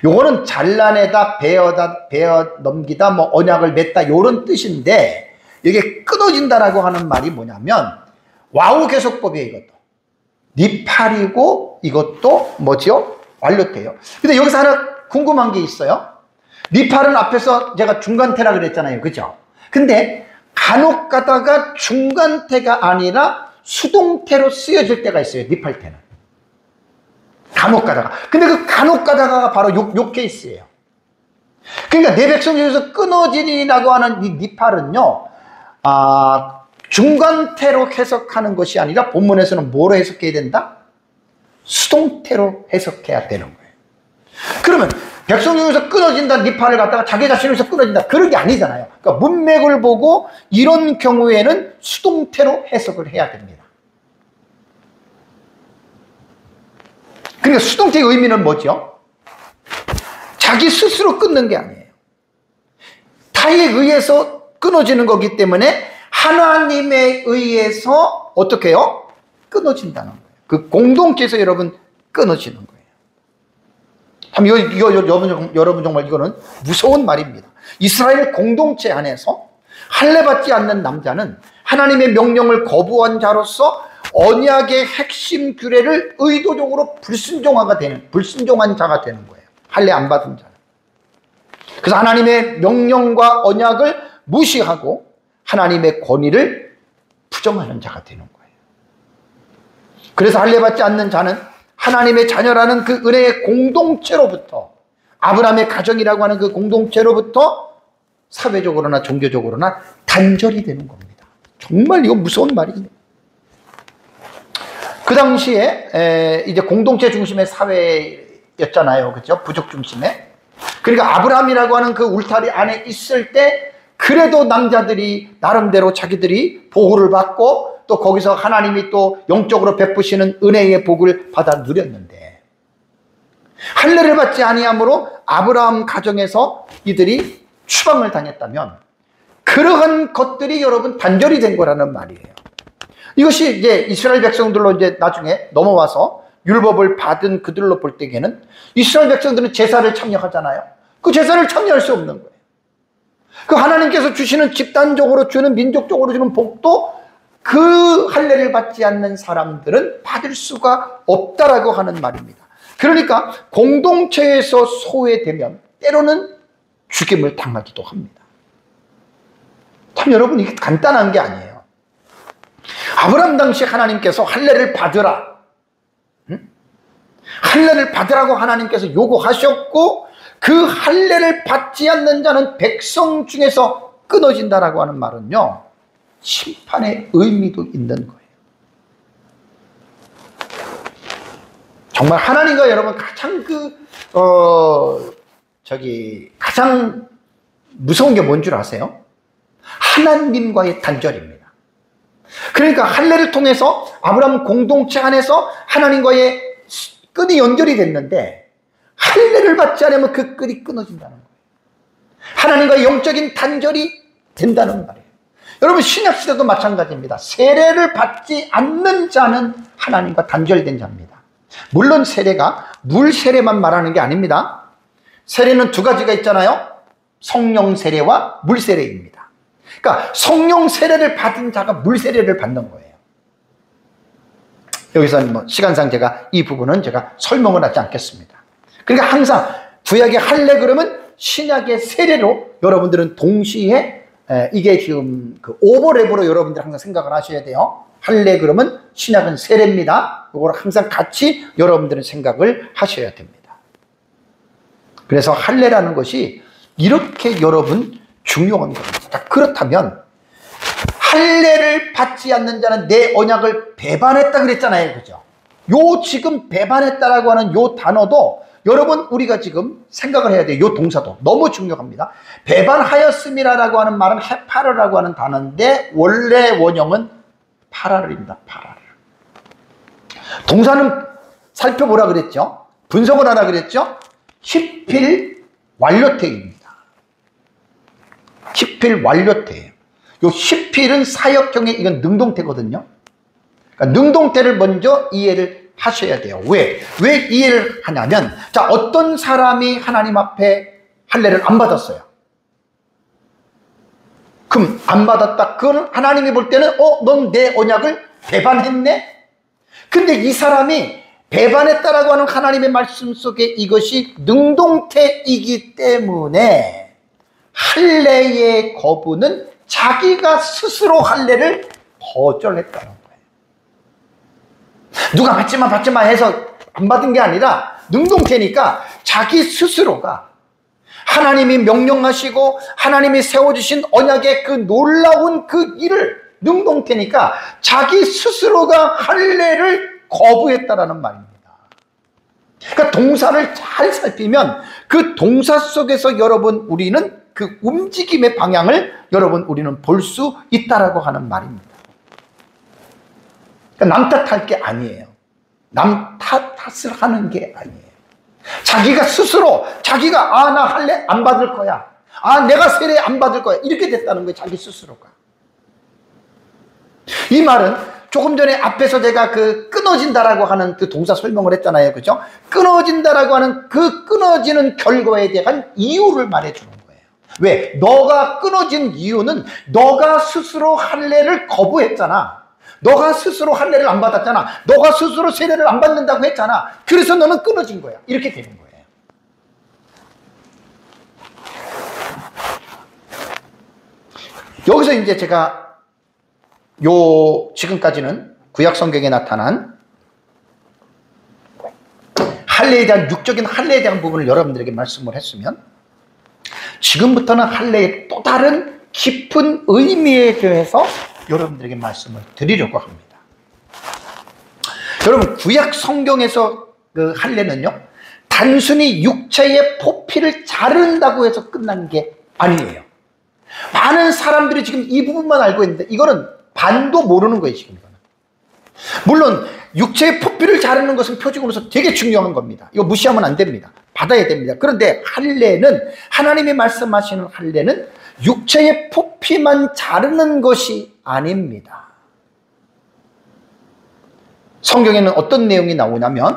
요거는 잘라내다, 베어 넘기다, 뭐 언약을 맺다, 이런 뜻인데, 이게 끊어진다라고 하는 말이 뭐냐면 와우 계속법이에요. 이것도 니팔이고 이것도 뭐죠? 완료태예요. 근데 여기서 하나 궁금한 게 있어요. 니팔은 앞에서 제가 중간태라 그랬잖아요, 그죠? 근데 간혹 가다가 중간태가 아니라 수동태로 쓰여질 때가 있어요, 니팔태는. 간혹 가다가. 근데 그 간혹 가다가가 바로 요 케이스예요. 그러니까 내 백성 중에서 끊어지리라고 하는 이 니팔은요, 중간태로 해석하는 것이 아니라 본문에서는 뭐로 해석해야 된다? 수동태로 해석해야 되는 거예요. 그러면 백성 중에서 끊어진다, 니팔을 갖다가 자기 자신에서 끊어진다, 그런 게 아니잖아요. 그러니까 문맥을 보고 이런 경우에는 수동태로 해석을 해야 됩니다. 그러니까 수동태의 의미는 뭐죠? 자기 스스로 끊는 게 아니에요. 타에 의해서 끊어지는 거기 때문에 하나님에 의해서 어떻게 해요? 끊어진다는 거예요. 그 공동체에서 여러분 끊어지는 거예요. 참 여러분 정말 이거는 무서운 말입니다. 이스라엘 공동체 안에서 할례 받지 않는 남자는 하나님의 명령을 거부한 자로서 언약의 핵심 규례를 의도적으로 불순종한 자가 되는 거예요. 할례 안 받은 자는. 그래서 하나님의 명령과 언약을 무시하고 하나님의 권위를 부정하는 자가 되는 거예요. 그래서 할례 받지 않는 자는 하나님의 자녀라는 그 은혜의 공동체로부터, 아브라함의 가정이라고 하는 그 공동체로부터 사회적으로나 종교적으로나 단절이 되는 겁니다. 정말 이거 무서운 말이에요. 그 당시에 이제 공동체 중심의 사회였잖아요, 그렇죠? 부족 중심의. 그러니까 아브라함이라고 하는 그 울타리 안에 있을 때 그래도 남자들이 나름대로 자기들이 보호를 받고 또 거기서 하나님이 또 영적으로 베푸시는 은혜의 복을 받아 누렸는데, 할례를 받지 아니함으로 아브라함 가정에서 이들이 추방을 당했다면 그러한 것들이 여러분 단절이 된 거라는 말이에요. 이것이 이제 이스라엘 백성들로 이제 나중에 넘어와서 율법을 받은 그들로 볼 때에는 이스라엘 백성들은 제사를 참여하잖아요. 그 제사를 참여할 수 없는 거예요. 그 하나님께서 주시는 집단적으로 주는, 민족적으로 주는 복도 그 할례를 받지 않는 사람들은 받을 수가 없다라고 하는 말입니다. 그러니까 공동체에서 소외되면 때로는 죽임을 당하기도 합니다. 참 여러분, 이게 간단한 게 아니에요. 아브라함 당시 하나님께서 할례를 받으라, 할례를 받으라고 하나님께서 요구하셨고, 그 할례를 받지 않는 자는 백성 중에서 끊어진다라고 하는 말은요, 심판의 의미도 있는 거예요. 정말 하나님과 여러분 가장 가장 무서운 게 뭔 줄 아세요? 하나님과의 단절입니다. 그러니까 할례를 통해서 아브라함 공동체 안에서 하나님과의 끈이 연결이 됐는데, 할례를 받지 않으면 그 끈이 끊어진다는 거예요. 하나님과의 영적인 단절이 된다는 말이에요. 여러분, 신약시대도 마찬가지입니다. 세례를 받지 않는 자는 하나님과 단절된 자입니다. 물론 세례가 물 세례만 말하는 게 아닙니다. 세례는 두 가지가 있잖아요. 성령 세례와 물 세례입니다. 그러니까 성령 세례를 받은 자가 물 세례를 받는 거예요. 여기서는 뭐 시간상 제가 이 부분은 제가 설명을 하지 않겠습니다. 그러니까 항상 구약의 할례 그러면 신약의 세례로 여러분들은 동시에 이게 지금 그 오버랩으로 여러분들 항상 생각을 하셔야 돼요. 할례 그러면 신약은 세례입니다. 이걸 항상 같이 여러분들은 생각을 하셔야 됩니다. 그래서 할례라는 것이 이렇게 여러분 중요한 겁니다. 자, 그렇다면 할례를 받지 않는 자는 내 언약을 배반했다 그랬잖아요. 그죠? 요 지금 배반했다라고 하는 요 단어도 여러분 우리가 지금 생각을 해야 돼요. 요 동사도 너무 중요합니다. 배반하였음이라고 하는 말은 헤파르라고 하는 단어인데 원래 원형은 파라르입니다. 파라르. 동사는 살펴보라 그랬죠. 분석을 하라 그랬죠. 히필 완료태입니다. 히필 완료태예요. 요 히필은 사역형의 이건 능동태거든요. 그러니까 능동태를 먼저 이해를 하셔야 돼요. 왜 이해를 하냐면, 자, 어떤 사람이 하나님 앞에 할례를 안 받았어요. 그럼 안 받았다. 그건 하나님이 볼 때는 넌 내 언약을 배반했네. 근데 이 사람이 배반했다라고 하는 하나님의 말씀 속에 이것이 능동태이기 때문에 할례의 거부는 자기가 스스로 할례를 거절했다는 거예요. 누가 받지마 해서 안 받은 게 아니라 능동태니까 자기 스스로가 하나님이 명령하시고 하나님이 세워주신 언약의 그 놀라운 그 일을 능동태니까 자기 스스로가 할례를 거부했다라는 말입니다. 그러니까 동사를 잘 살피면 그 동사 속에서 여러분 우리는 그 움직임의 방향을 여러분 우리는 볼 수 있다라고 하는 말입니다. 그러니까 남 탓할 게 아니에요. 남 탓을 하는 게 아니에요. 자기가 스스로 자기가 나 할례 안 받을 거야. 내가 세례 안 받을 거야. 이렇게 됐다는 거예요. 자기 스스로가. 이 말은 조금 전에 앞에서 제가 그 끊어진다라고 하는 그 동사 설명을 했잖아요. 그죠? 끊어진다라고 하는 그 끊어지는 결과에 대한 이유를 말해주는 거예요. 왜? 너가 끊어진 이유는 너가 스스로 할례를 거부했잖아. 너가 스스로 할례를 안 받았잖아. 너가 스스로 세례를 안 받는다고 했잖아. 그래서 너는 끊어진 거야. 이렇게 되는 거예요. 여기서 이제 제가 지금까지는 구약 성경에 나타난 할례에 대한 육적인 할례에 대한 부분을 여러분들에게 말씀을 했으면 지금부터는 할례의 또 다른 깊은 의미에 대해서 여러분들에게 말씀을 드리려고 합니다. 여러분 구약 성경에서 그 할례는요 단순히 육체의 포피를 자른다고 해서 끝난 게 아니에요. 많은 사람들이 지금 이 부분만 알고 있는데 이거는 반도 모르는 거예요. 지금 이거는. 물론 육체의 포피를 자르는 것은 표징으로서 되게 중요한 겁니다. 이거 무시하면 안 됩니다. 받아야 됩니다. 그런데 할례는 하나님이 말씀하시는 할례는 육체의 포피만 자르는 것이 아닙니다. 성경에는 어떤 내용이 나오냐면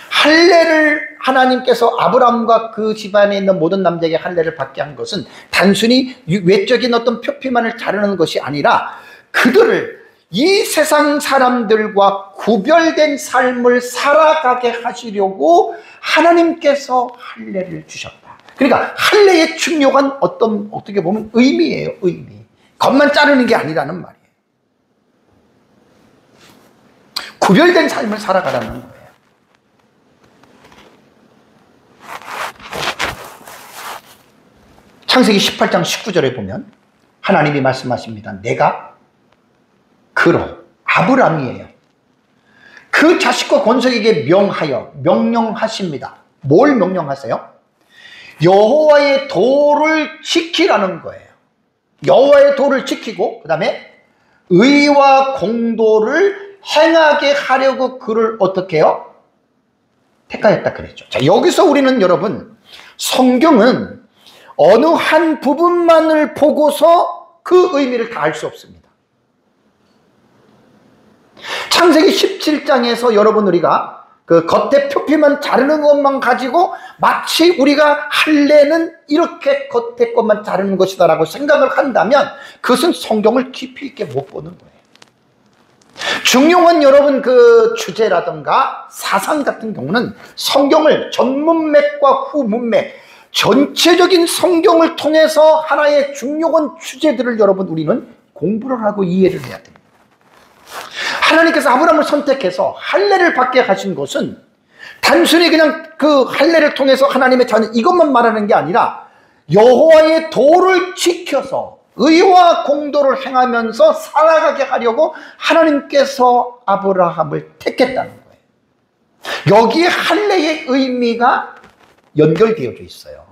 할례를 하나님께서 아브라함과 그 집안에 있는 모든 남자에게 할례를 받게 한 것은 단순히 외적인 어떤 표피만을 자르는 것이 아니라 그들을 이 세상 사람들과 구별된 삶을 살아가게 하시려고 하나님께서 할례를 주셨다. 그러니까 할례의 중요한 어떻게 보면 의미예요. 의미. 겉만 자르는 게 아니라는 말이에요. 구별된 삶을 살아가라는 거예요. 창세기 18장 19절에 보면 하나님이 말씀하십니다. 내가 아브람이에요. 그 자식과 권속에게 명령하십니다. 뭘 명령하세요? 여호와의 도를 지키라는 거예요. 여호와의 도를 지키고 그 다음에 의와 공도를 행하게 하려고 그를 어떻게 해요? 택하였다 그랬죠. 자, 여기서 우리는 여러분 성경은 어느 한 부분만을 보고서 그 의미를 다 알 수 없습니다. 창세기 17장에서 여러분 우리가 그 겉에 표피만 자르는 것만 가지고 마치 우리가 할례는 이렇게 겉에 것만 자르는 것이다라고 생각을 한다면 그것은 성경을 깊이 있게 못 보는 거예요. 중용은 여러분 그 주제라든가 사상 같은 경우는 성경을 전문맥과 후문맥 전체적인 성경을 통해서 하나의 중요한 주제들을 여러분 우리는 공부를 하고 이해를 해야 됩니다. 하나님께서 아브라함을 선택해서 할례를 받게 하신 것은 단순히 그냥 그 할례를 통해서 하나님의 자녀 이것만 말하는 게 아니라 여호와의 도를 지켜서 의와 공도를 행하면서 살아가게 하려고 하나님께서 아브라함을 택했다는 거예요. 여기에 할례의 의미가 연결되어져 있어요.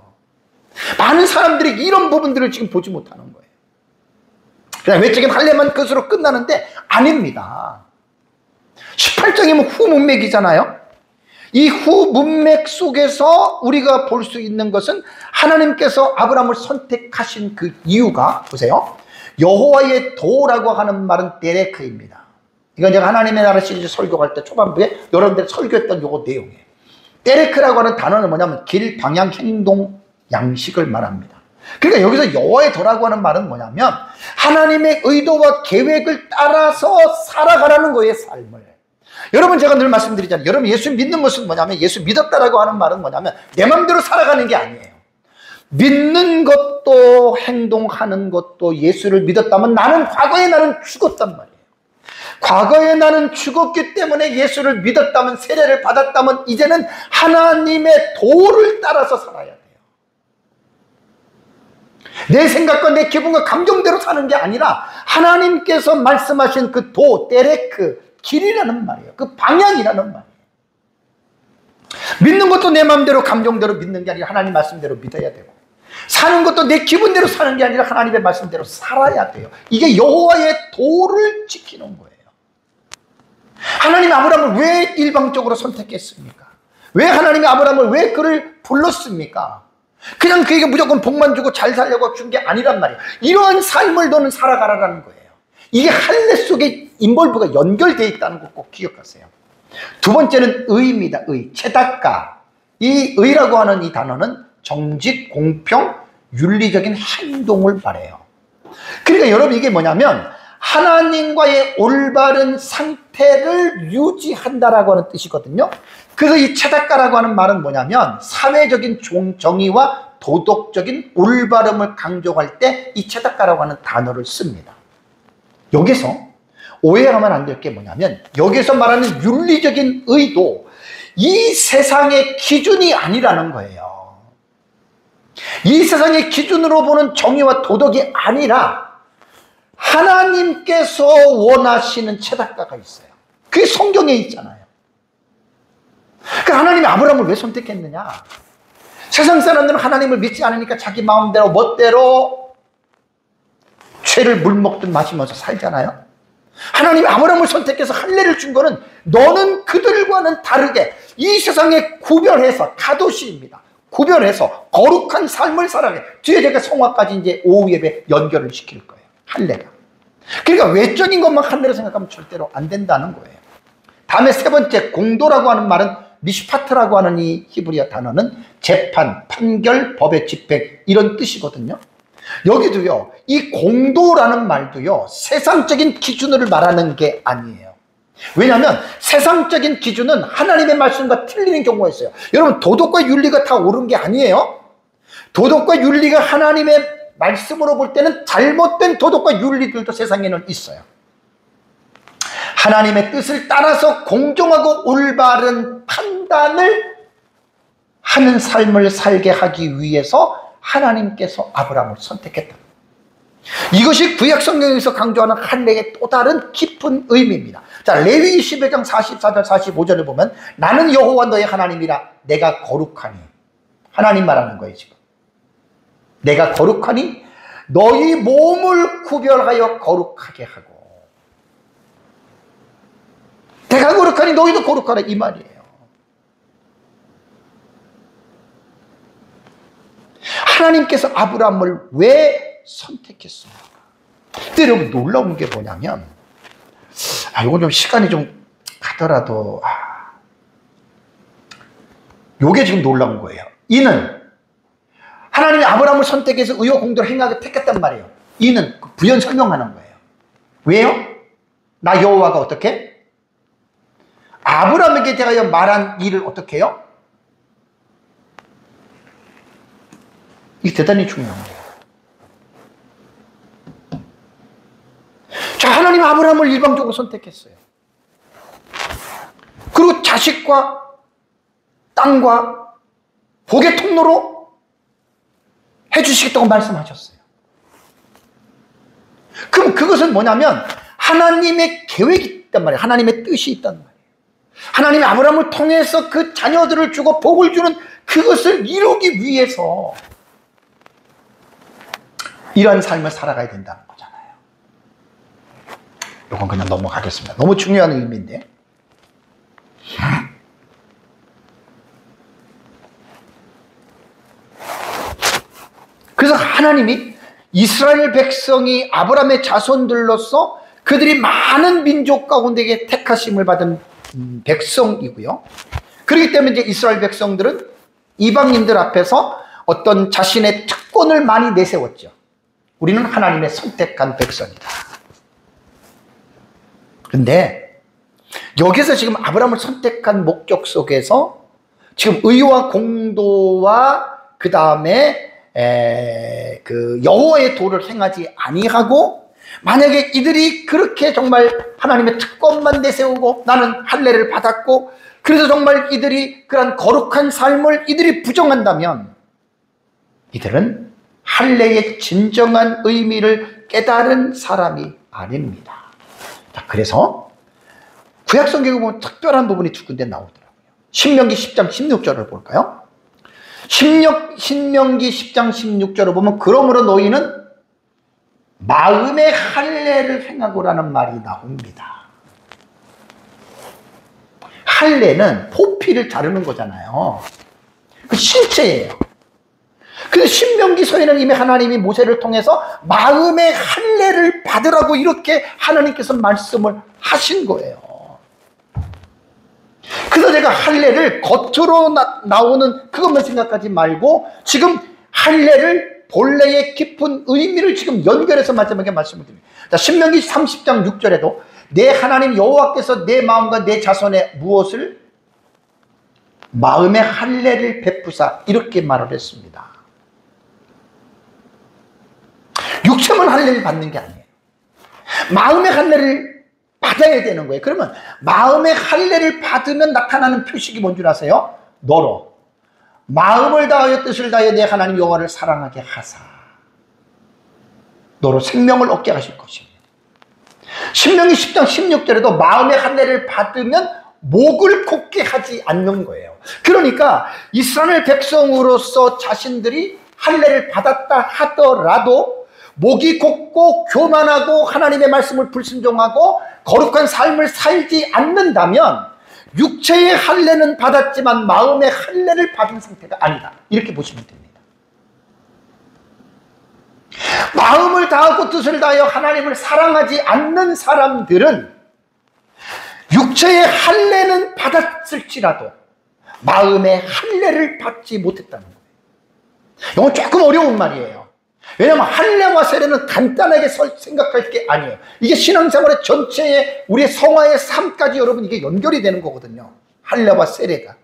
많은 사람들이 이런 부분들을 지금 보지 못하는 거예요. 그냥 외적인 할례만 그것으로 끝나는데 아닙니다. 18장이면 후문맥이잖아요. 이 후문맥 속에서 우리가 볼 수 있는 것은 하나님께서 아브라함을 선택하신 그 이유가 보세요. 여호와의 도라고 하는 말은 데레크입니다. 이건 제가 하나님의 나라 시리즈 설교할 때 초반부에 여러분들 설교했던 요거 내용이에요. 데레크라고 하는 단어는 뭐냐면 길, 방향, 행동, 양식을 말합니다. 그러니까 여기서 여호와의 도라고 하는 말은 뭐냐면 하나님의 의도와 계획을 따라서 살아가라는 거예요, 삶을. 여러분 제가 늘 말씀드리잖아요. 여러분 예수 믿는 것은 뭐냐면 예수 믿었다라고 하는 말은 뭐냐면 내 마음대로 살아가는 게 아니에요. 믿는 것도 행동하는 것도 예수를 믿었다면 과거에 나는 죽었단 말이에요. 과거에 나는 죽었기 때문에 예수를 믿었다면 세례를 받았다면 이제는 하나님의 도를 따라서 살아야 돼요. 내 생각과 내 기분과 감정대로 사는 게 아니라 하나님께서 말씀하신 그 도, 데레크, 길이라는 말이에요. 그 방향이라는 말이에요. 믿는 것도 내 마음대로 감정대로 믿는 게 아니라 하나님 말씀대로 믿어야 되고 사는 것도 내 기분대로 사는 게 아니라 하나님의 말씀대로 살아야 돼요. 이게 여호와의 도를 지키는 거예요. 하나님이 아브라함을 왜 일방적으로 선택했습니까? 왜 하나님이 아브라함을 왜 그를 불렀습니까? 그냥 그에게 무조건 복만 주고 잘 살려고 준 게 아니란 말이에요. 이러한 삶을 너는 살아가라는 거예요. 이게 할례 속에 인볼브가 연결되어 있다는 거 꼭 기억하세요. 두 번째는 의입니다. 의, 체다까. 이 의라고 하는 이 단어는 정직, 공평, 윤리적인 행동을 말해요. 그러니까 여러분 이게 뭐냐면 하나님과의 올바른 상태를 유지한다라고 하는 뜻이거든요. 그래서 이 체다까라고 하는 말은 뭐냐면 사회적인 정의와 도덕적인 올바름을 강조할 때 이 체다까라고 하는 단어를 씁니다. 여기서 오해하면 안 될 게 뭐냐면 여기서 말하는 윤리적인 의도 이 세상의 기준이 아니라는 거예요. 이 세상의 기준으로 보는 정의와 도덕이 아니라 하나님께서 원하시는 체다까가 있어요. 그게 성경에 있잖아요. 그러니까 하나님이 아브라함을 왜 선택했느냐? 세상 사람들은 하나님을 믿지 않으니까 자기 마음대로 멋대로 죄를 물 먹듯 마시면서 살잖아요. 하나님이 아브라함을 선택해서 할례를 준 거는 너는 그들과는 다르게 이 세상에 구별해서 가도시입니다. 구별해서 거룩한 삶을 살아게. 뒤에 제가 성화까지 이제 오후 예배 연결을 시킬 거예요. 할례가. 그러니까 외적인 것만 할례로 생각하면 절대로 안 된다는 거예요. 다음에 세 번째 공도라고 하는 말은 미슈파트라고 하는 이 히브리어 단어는 재판, 판결, 법의 집행 이런 뜻이거든요. 여기도요, 이 공도라는 말도요, 세상적인 기준을 말하는 게 아니에요. 왜냐하면 세상적인 기준은 하나님의 말씀과 틀리는 경우가 있어요. 여러분 도덕과 윤리가 다 옳은 게 아니에요. 도덕과 윤리가 하나님의 말씀으로 볼 때는 잘못된 도덕과 윤리들도 세상에는 있어요. 하나님의 뜻을 따라서 공정하고 올바른 판단을 하는 삶을 살게 하기 위해서 하나님께서 아브라함을 선택했다. 이것이 구약 성경에서 강조하는 할례의 또 다른 깊은 의미입니다. 자, 레위기 12장 44절 45절을 보면 나는 여호와 너의 하나님이라 내가 거룩하니, 하나님 말하는 거예요 지금. 내가 거룩하니 너희 몸을 구별하여 거룩하게 하고, 내가 거룩하니 너희도 거룩하라 이 말이에요. 하나님께서 아브라함을 왜 선택했습니까? 근데 여러분 놀라운 게 뭐냐면, 이건 좀 시간이 좀 가더라도 요게 지금 놀라운 거예요. 이는 하나님이 아브라함을 선택해서 의와 공도를 행하게 택했단 말이에요. 이는 부연 설명하는 거예요. 왜요? 나 여호와가 어떻게? 아브라함에게 대하여 말한 일을 어떻게 해요? 이게 대단히 중요한 거예요. 자, 하나님 아브라함을 일방적으로 선택했어요. 그리고 자식과 땅과 복의 통로로 해주시겠다고 말씀하셨어요. 그럼 그것은 뭐냐면 하나님의 계획이 있단 말이에요. 하나님의 뜻이 있단 말이에요. 하나님이 아브라함을 통해서 그 자녀들을 주고 복을 주는 그것을 이루기 위해서 이러한 삶을 살아가야 된다는 거잖아요. 이건 그냥 넘어가겠습니다. 너무 중요한 의미인데. 그래서 하나님이 이스라엘 백성이 아브라함의 자손들로서 그들이 많은 민족 가운데 택하심을 받은 백성이고요. 그렇기 때문에 이제 이스라엘 백성들은 이방인들 앞에서 어떤 자신의 특권을 많이 내세웠죠. 우리는 하나님의 선택한 백성이다. 그런데 여기서 지금 아브라함을 선택한 목적 속에서 지금 의와 공도와 그 다음에 그 여호와의 도를 행하지 아니하고, 만약에 이들이 그렇게 정말 하나님의 특권만 내세우고 나는 할례를 받았고 그래서 정말 이들이 그런 거룩한 삶을 이들이 부정한다면 이들은 할례의 진정한 의미를 깨달은 사람이 아닙니다. 자, 그래서 구약성경에 보면 특별한 부분이 두 군데 나오더라고요. 신명기 10장 16절을 볼까요? 신명기 10장 16절을 보면 그러므로 너희는 마음의 할례를 행하고라는 말이 나옵니다. 할례는 포피를 자르는 거잖아요. 그 실체예요. 그래서 신명기서에는 이미 하나님이 모세를 통해서 마음의 할례를 받으라고 이렇게 하나님께서 말씀을 하신 거예요. 그래서 제가 할례를 겉으로 나오는 그것만 생각하지 말고 지금 할례를 본래의 깊은 의미를 지금 연결해서 마지막에 말씀을 드립니다. 자, 신명기 30장 6절에도 내 하나님 여호와께서 내 마음과 내 자손에 무엇을? 마음의 할례를 베푸사 이렇게 말을 했습니다. 육체만 할례를 받는 게 아니에요. 마음의 할례를 받아야 되는 거예요. 그러면 마음의 할례를 받으면 나타나는 표식이 뭔 줄 아세요? 너로 마음을 다하여 뜻을 다하여 내 하나님 여호와를 사랑하게 하사 너로 생명을 얻게 하실 것입니다. 신명기 10장 16절에도 마음의 할례를 받으면 목을 곧게 하지 않는 거예요. 그러니까 이스라엘 백성으로서 자신들이 할례를 받았다 하더라도 목이 곧고 교만하고 하나님의 말씀을 불순종하고 거룩한 삶을 살지 않는다면 육체의 할례는 받았지만 마음의 할례를 받은 상태가 아니다. 이렇게 보시면 됩니다. 마음을 다하고 뜻을 다하여 하나님을 사랑하지 않는 사람들은 육체의 할례는 받았을지라도 마음의 할례를 받지 못했다는 거예요. 이건 조금 어려운 말이에요. 왜냐하면 할례와 세례는 간단하게 생각할 게 아니에요. 이게 신앙생활의 전체의 우리의 성화의 삶까지 여러분 이게 연결이 되는 거거든요. 할례와 세례가.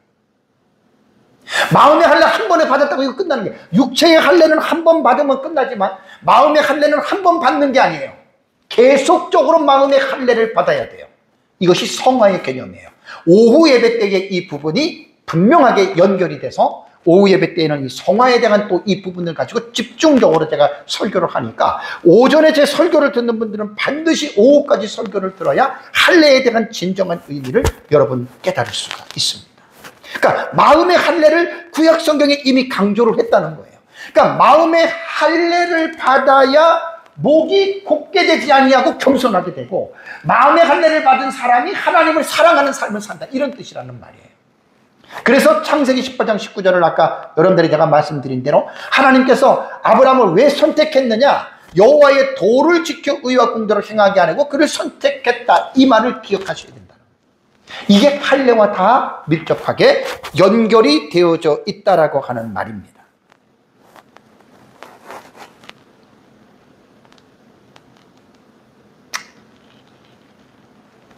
마음의 할례 한 번에 받았다고 이거 끝나는 게, 육체의 할례는 한 번 받으면 끝나지만 마음의 할례는 한 번 받는 게 아니에요. 계속적으로 마음의 할례를 받아야 돼요. 이것이 성화의 개념이에요. 오후 예배 때의 이 부분이 분명하게 연결이 돼서 오후 예배 때에는 이 성화에 대한 또 이 부분을 가지고 집중적으로 제가 설교를 하니까 오전에 제 설교를 듣는 분들은 반드시 오후까지 설교를 들어야 할례에 대한 진정한 의미를 여러분 깨달을 수가 있습니다. 그러니까 마음의 할례를 구약 성경에 이미 강조를 했다는 거예요. 그러니까 마음의 할례를 받아야 목이 곧게 되지 아니하고 겸손하게 되고, 마음의 할례를 받은 사람이 하나님을 사랑하는 삶을 산다, 이런 뜻이라는 말이에요. 그래서 창세기 18장 19절을 아까 여러분들이 제가 말씀드린 대로 하나님께서 아브라함을 왜 선택했느냐, 여호와의 도를 지켜 의와 공도를 행하게 하려고 그를 선택했다, 이 말을 기억하셔야 된다. 이게 할례와 다 밀접하게 연결이 되어져 있다라고 하는 말입니다.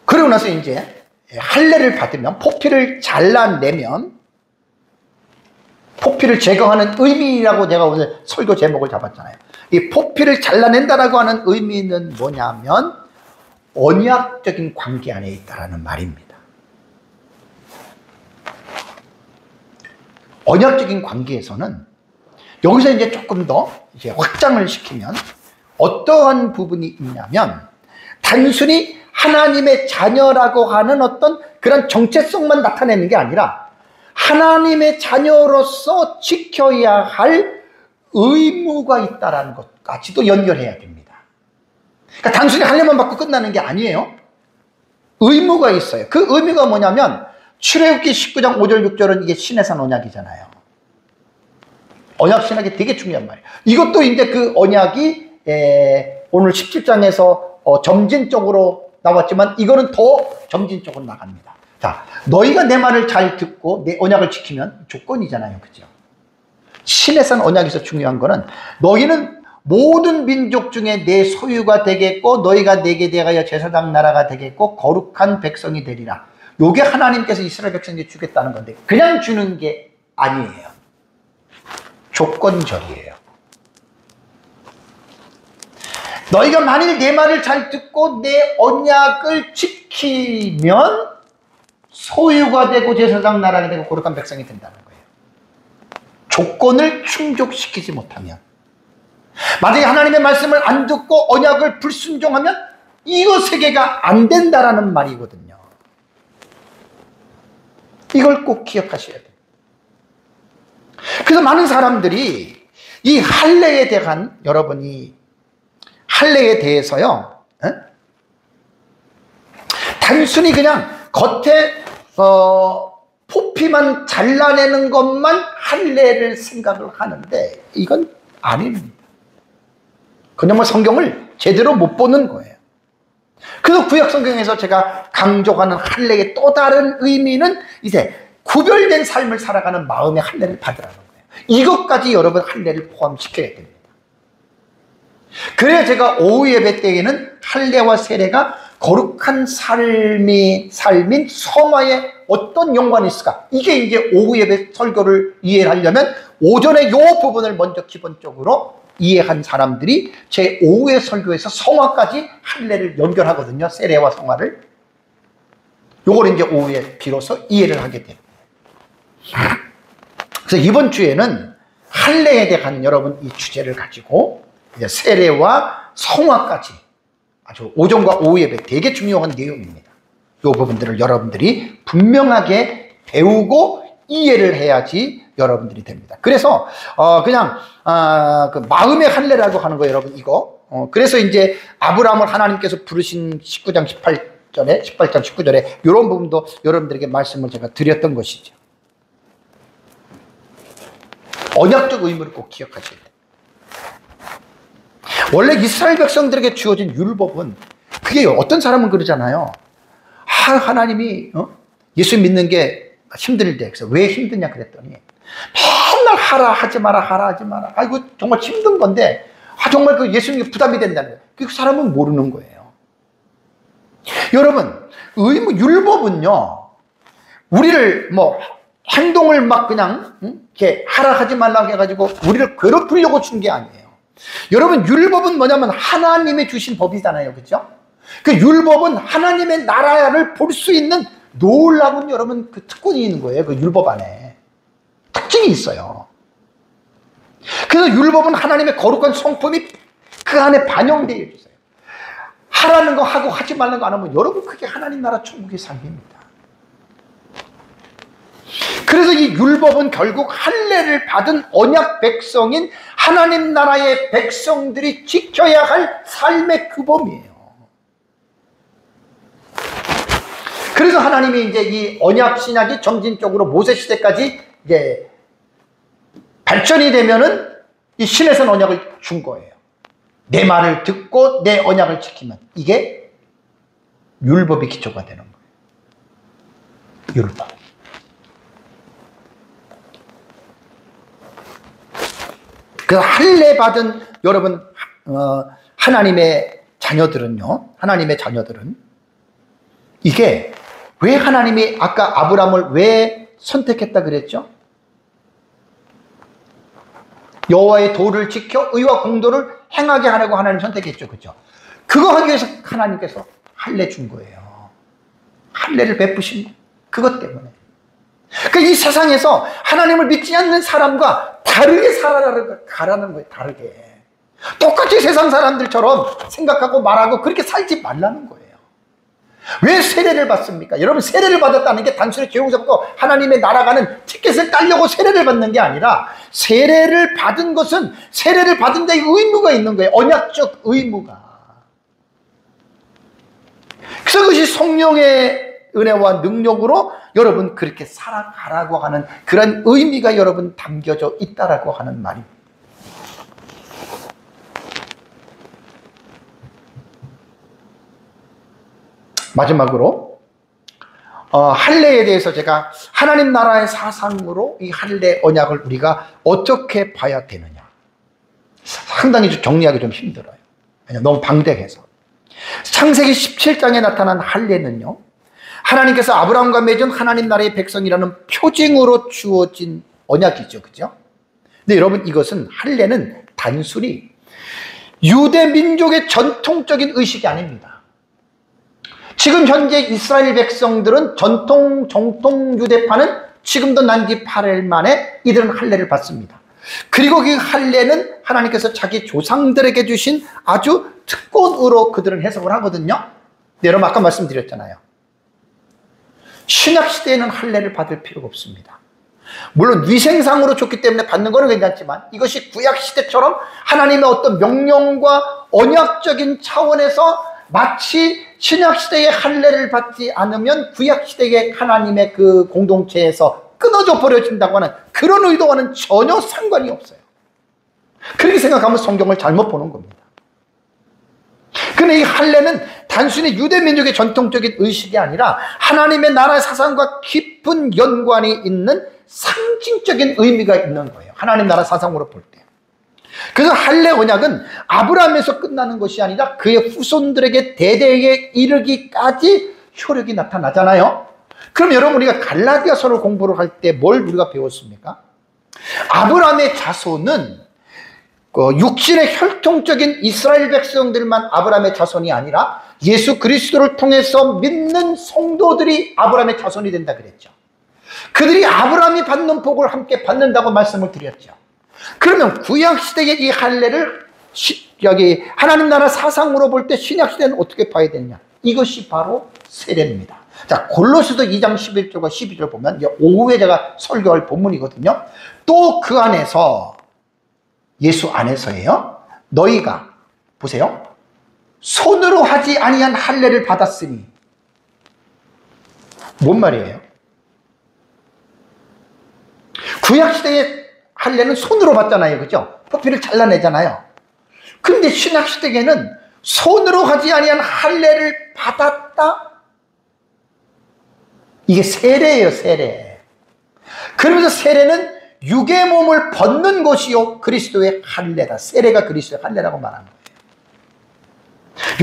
그러고 나서 이제 할례를 받으면, 포피를 잘라내면, 포피를 제거하는 의미라고 제가 오늘 설교 제목을 잡았잖아요. 이 포피를 잘라낸다라고 하는 의미는 뭐냐면 언약적인 관계 안에 있다라는 말입니다. 언약적인 관계에서는 여기서 이제 조금 더 이제 확장을 시키면 어떠한 부분이 있냐면, 단순히 하나님의 자녀라고 하는 어떤 그런 정체성만 나타내는 게 아니라 하나님의 자녀로서 지켜야 할 의무가 있다는 것까지도 연결해야 됩니다. 그러니까 단순히 할례만 받고 끝나는 게 아니에요. 의무가 있어요. 그 의미가 뭐냐면 출애굽기 19장 5절 6절은 이게 신의 산 언약이잖아요. 언약 신학이 되게 중요한 말이에요. 이것도 이제 그 언약이 오늘 17장에서 점진적으로 나왔지만 이거는 더 점진적으로 나갑니다. 자, 너희가 내 말을 잘 듣고 내 언약을 지키면 조건이잖아요. 그죠? 신의 산 언약에서 중요한 거는 너희는 모든 민족 중에 내 소유가 되겠고 너희가 내게 대하여 제사장 나라가 되겠고 거룩한 백성이 되리라. 요게 하나님께서 이스라엘 백성에게 주겠다는 건데 그냥 주는 게 아니에요. 조건절이에요. 너희가 만일 내 말을 잘 듣고 내 언약을 지키면 소유가 되고 제사장 나라가 되고 거룩한 백성이 된다는 거예요. 조건을 충족시키지 못하면, 만약에 하나님의 말씀을 안 듣고 언약을 불순종하면 이거 세 개가 안 된다라는 말이거든요. 이걸 꼭 기억하셔야 돼요. 그래서 많은 사람들이 이 할례에 대한, 여러분이 할례에 대해서요, 단순히 그냥 겉에 포피만 잘라내는 것만 할례를 생각을 하는데 이건 아닙니다. 그냥 뭐 성경을 제대로 못 보는 거예요. 그래서 구약 성경에서 제가 강조하는 할례의 또 다른 의미는 이제 구별된 삶을 살아가는 마음의 할례를 받으라는 거예요. 이것까지 여러분 할례를 포함시켜야 됩니다. 그래야 제가 오후 예배 때에는 할례와 세례가 거룩한 삶인 성화에 어떤 연관이 있을까? 이게 이제 오후 예배 설교를 이해하려면 오전에 이 부분을 먼저 기본적으로 이해한 사람들이 제 오후의 설교에서 성화까지 할례를 연결하거든요. 세례와 성화를. 요걸 이제 오후에 비로소 이해를 하게 됩니다. 그래서 이번 주에는 할례에 대한 여러분 이 주제를 가지고 이제 세례와 성화까지 아주 오전과 오후 예배 되게 중요한 내용입니다. 이 부분들을 여러분들이 분명하게 배우고 이해를 해야지 여러분들이 됩니다. 그래서 그냥 그 마음의 할례라고 하는 거 여러분 이거 그래서 이제 아브라함을 하나님께서 부르신 19장 18장 19절에 이런 부분도 여러분들에게 말씀을 제가 드렸던 것이죠. 언약적 의무를 꼭 기억하셔야 돼요. 원래 이스라엘 백성들에게 주어진 율법은 그게 어떤 사람은 그러잖아요. 하나님이 예수 믿는 게 힘들대. 그래서 왜 힘드냐 그랬더니 맨날 하라 하지 마라 하라 하지 마라. 아이고 정말 힘든 건데 정말 그 예수님이 부담이 된다는 거예요. 그 사람은 모르는 거예요. 여러분 의무 율법은요 우리를 뭐 행동을 막 그냥 이렇게 하라 하지 말라고 해가지고 우리를 괴롭히려고 준 게 아니에요. 여러분 율법은 뭐냐면 하나님이 주신 법이잖아요. 그죠? 그 율법은 하나님의 나라를 볼 수 있는 놀라운 여러분 그 특권이 있는 거예요. 그 율법 안에 특징이 있어요. 그래서 율법은 하나님의 거룩한 성품이 그 안에 반영되어 있어요. 하라는 거 하고 하지 말라는 거 안 하면 여러분 그게 하나님 나라 천국의 삶입니다. 그래서 이 율법은 결국 할례를 받은 언약 백성인 하나님 나라의 백성들이 지켜야 할 삶의 규범이에요. 그래서 하나님이 이제 이 언약 신약이 점진적으로 모세 시대까지 이제 발전이 되면은 이 신에선 언약을 준 거예요. 내 말을 듣고 내 언약을 지키면 이게 율법의 기초가 되는 거예요. 율법. 그 할례 받은 여러분 하나님의 자녀들은요. 하나님의 자녀들은 이게 왜 하나님이 아까 아브라함을 왜 선택했다 그랬죠? 여호와의 도를 지켜 의와 공도를 행하게 하려고 하나님 선택했죠. 그죠? 그거 하기 위해서 하나님께서 할례 준 거예요. 할례를 베푸신 거. 그것 때문에. 그러니까 이 세상에서 하나님을 믿지 않는 사람과 다르게 살아가라는 거예요. 다르게. 똑같이 세상 사람들처럼 생각하고 말하고 그렇게 살지 말라는 거예요. 왜 세례를 받습니까? 여러분, 세례를 받았다는 게 단순히 죄 용서받고 하나님의 나라가는 티켓을 따려고 세례를 받는 게 아니라, 세례를 받은 것은 세례를 받은 자의 의무가 있는 거예요. 언약적 의무가. 그래서 그것이 성령의 은혜와 능력으로 여러분 그렇게 살아가라고 하는 그런 의미가 여러분 담겨져 있다라고 하는 말입니다. 마지막으로 할례에 대해서 제가 하나님 나라의 사상으로 이 할례 언약을 우리가 어떻게 봐야 되느냐, 상당히 정리하기 좀 힘들어요. 왜냐하면 너무 방대해서. 창세기 17장에 나타난 할례는요, 하나님께서 아브라함과 맺은 하나님 나라의 백성이라는 표징으로 주어진 언약이죠. 그죠? 근데 여러분, 이것은 할례는 단순히 유대 민족의 전통적인 의식이 아닙니다. 지금 현재 이스라엘 백성들은 정통 유대파는 지금도 난지 8일 만에 이들은 할례를 받습니다. 그리고 그 할례는 하나님께서 자기 조상들에게 주신 아주 특권으로 그들은 해석을 하거든요. 네, 여러분 아까 말씀드렸잖아요. 신약 시대에는 할례를 받을 필요가 없습니다. 물론 위생상으로 줬기 때문에 받는 거는 괜찮지만, 이것이 구약 시대처럼 하나님의 어떤 명령과 언약적인 차원에서 마치 신약 시대의 할례를 받지 않으면 구약 시대의 하나님의 그 공동체에서 끊어져 버려진다고 하는 그런 의도와는 전혀 상관이 없어요. 그렇게 생각하면 성경을 잘못 보는 겁니다. 그런데 이 할례는 단순히 유대 민족의 전통적인 의식이 아니라 하나님의 나라의 사상과 깊은 연관이 있는 상징적인 의미가 있는 거예요. 하나님 나라 사상으로 볼 때. 그래서 할례 언약은 아브라함에서 끝나는 것이 아니라 그의 후손들에게 대대에 이르기까지 효력이 나타나잖아요. 그럼 여러분, 우리가 갈라디아서를 공부를 할 때 뭘 우리가 배웠습니까? 아브라함의 자손은 육신의 혈통적인 이스라엘 백성들만 아브라함의 자손이 아니라 예수 그리스도를 통해서 믿는 성도들이 아브라함의 자손이 된다 그랬죠. 그들이 아브라함이 받는 복을 함께 받는다고 말씀을 드렸죠. 그러면 구약시대의 이 할례를 여기 하나님 나라 사상으로 볼 때 신약시대는 어떻게 봐야 되느냐, 이것이 바로 세례입니다. 자, 골로새서 2장 11절과 12절 보면 오후에 제가 설교할 본문이거든요. 또 그 안에서, 예수 안에서예요, 너희가 보세요, 손으로 하지 아니한 할례를 받았으니. 뭔 말이에요? 구약시대의 할례는 손으로 받잖아요. 그죠? 표피를 잘라내잖아요. 근데 신약시대에는 손으로 하지 아니한 할례를 받았다? 이게 세례예요, 세례. 그러면서 세례는 육의 몸을 벗는 것이요 그리스도의 할례다. 세례가 그리스도의 할례라고 말하는 거예요.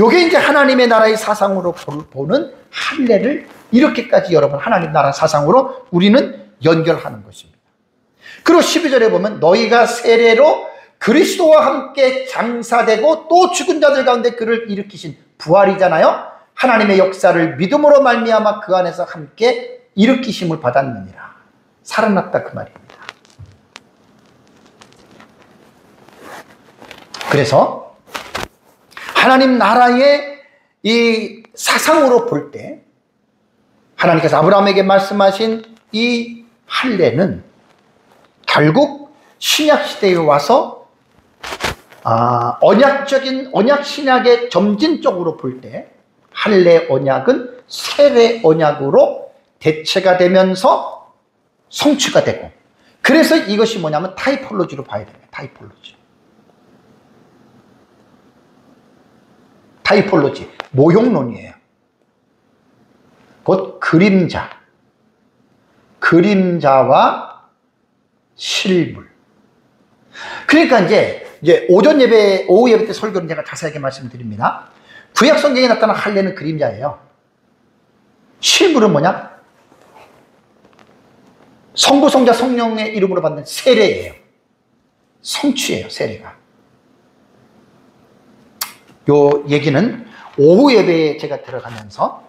이게 이제 하나님의 나라의 사상으로 보는 할례를 이렇게까지 여러분 하나님 나라 사상으로 우리는 연결하는 것입니다. 그리고 12절에 보면 너희가 세례로 그리스도와 함께 장사되고 또 죽은 자들 가운데 그를 일으키신 부활이잖아요. 하나님의 역사를 믿음으로 말미암아 그 안에서 함께 일으키심을 받았느니라. 살아났다 그 말입니다. 그래서 하나님 나라의 이 사상으로 볼 때 하나님께서 아브라함에게 말씀하신 이 할례는 결국 신약 시대에 와서 언약 신약의 점진적으로 볼 때 할례 언약은 세례 언약으로 대체가 되면서 성취가 되고, 그래서 이것이 뭐냐면 타이폴로지로 봐야 됩니다. 타이폴로지 모형론이에요. 곧 그림자. 그림자와 실물. 그러니까 이제 오후 예배 때 설교는 제가 자세하게 말씀드립니다. 구약 성경에 나타난 할례는 그림자예요. 실물은 뭐냐? 성부, 성자, 성령의 이름으로 받는 세례예요. 성취예요, 세례가. 요 얘기는 오후 예배에 제가 들어가면서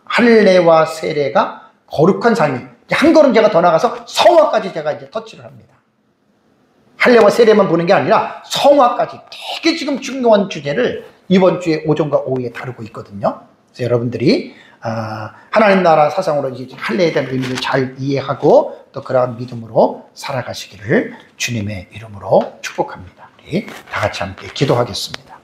할례와 세례가 거룩한 삶이, 한 걸음 제가 더 나가서 성화까지 제가 이제 터치를 합니다. 할례와 세례만 보는 게 아니라 성화까지 되게 지금 중요한 주제를 이번 주에 오전과 오후에 다루고 있거든요. 그래서 여러분들이 하나님 나라 사상으로 이제 할례에 대한 의미를 잘 이해하고 또 그러한 믿음으로 살아가시기를 주님의 이름으로 축복합니다. 우리 다 같이 함께 기도하겠습니다.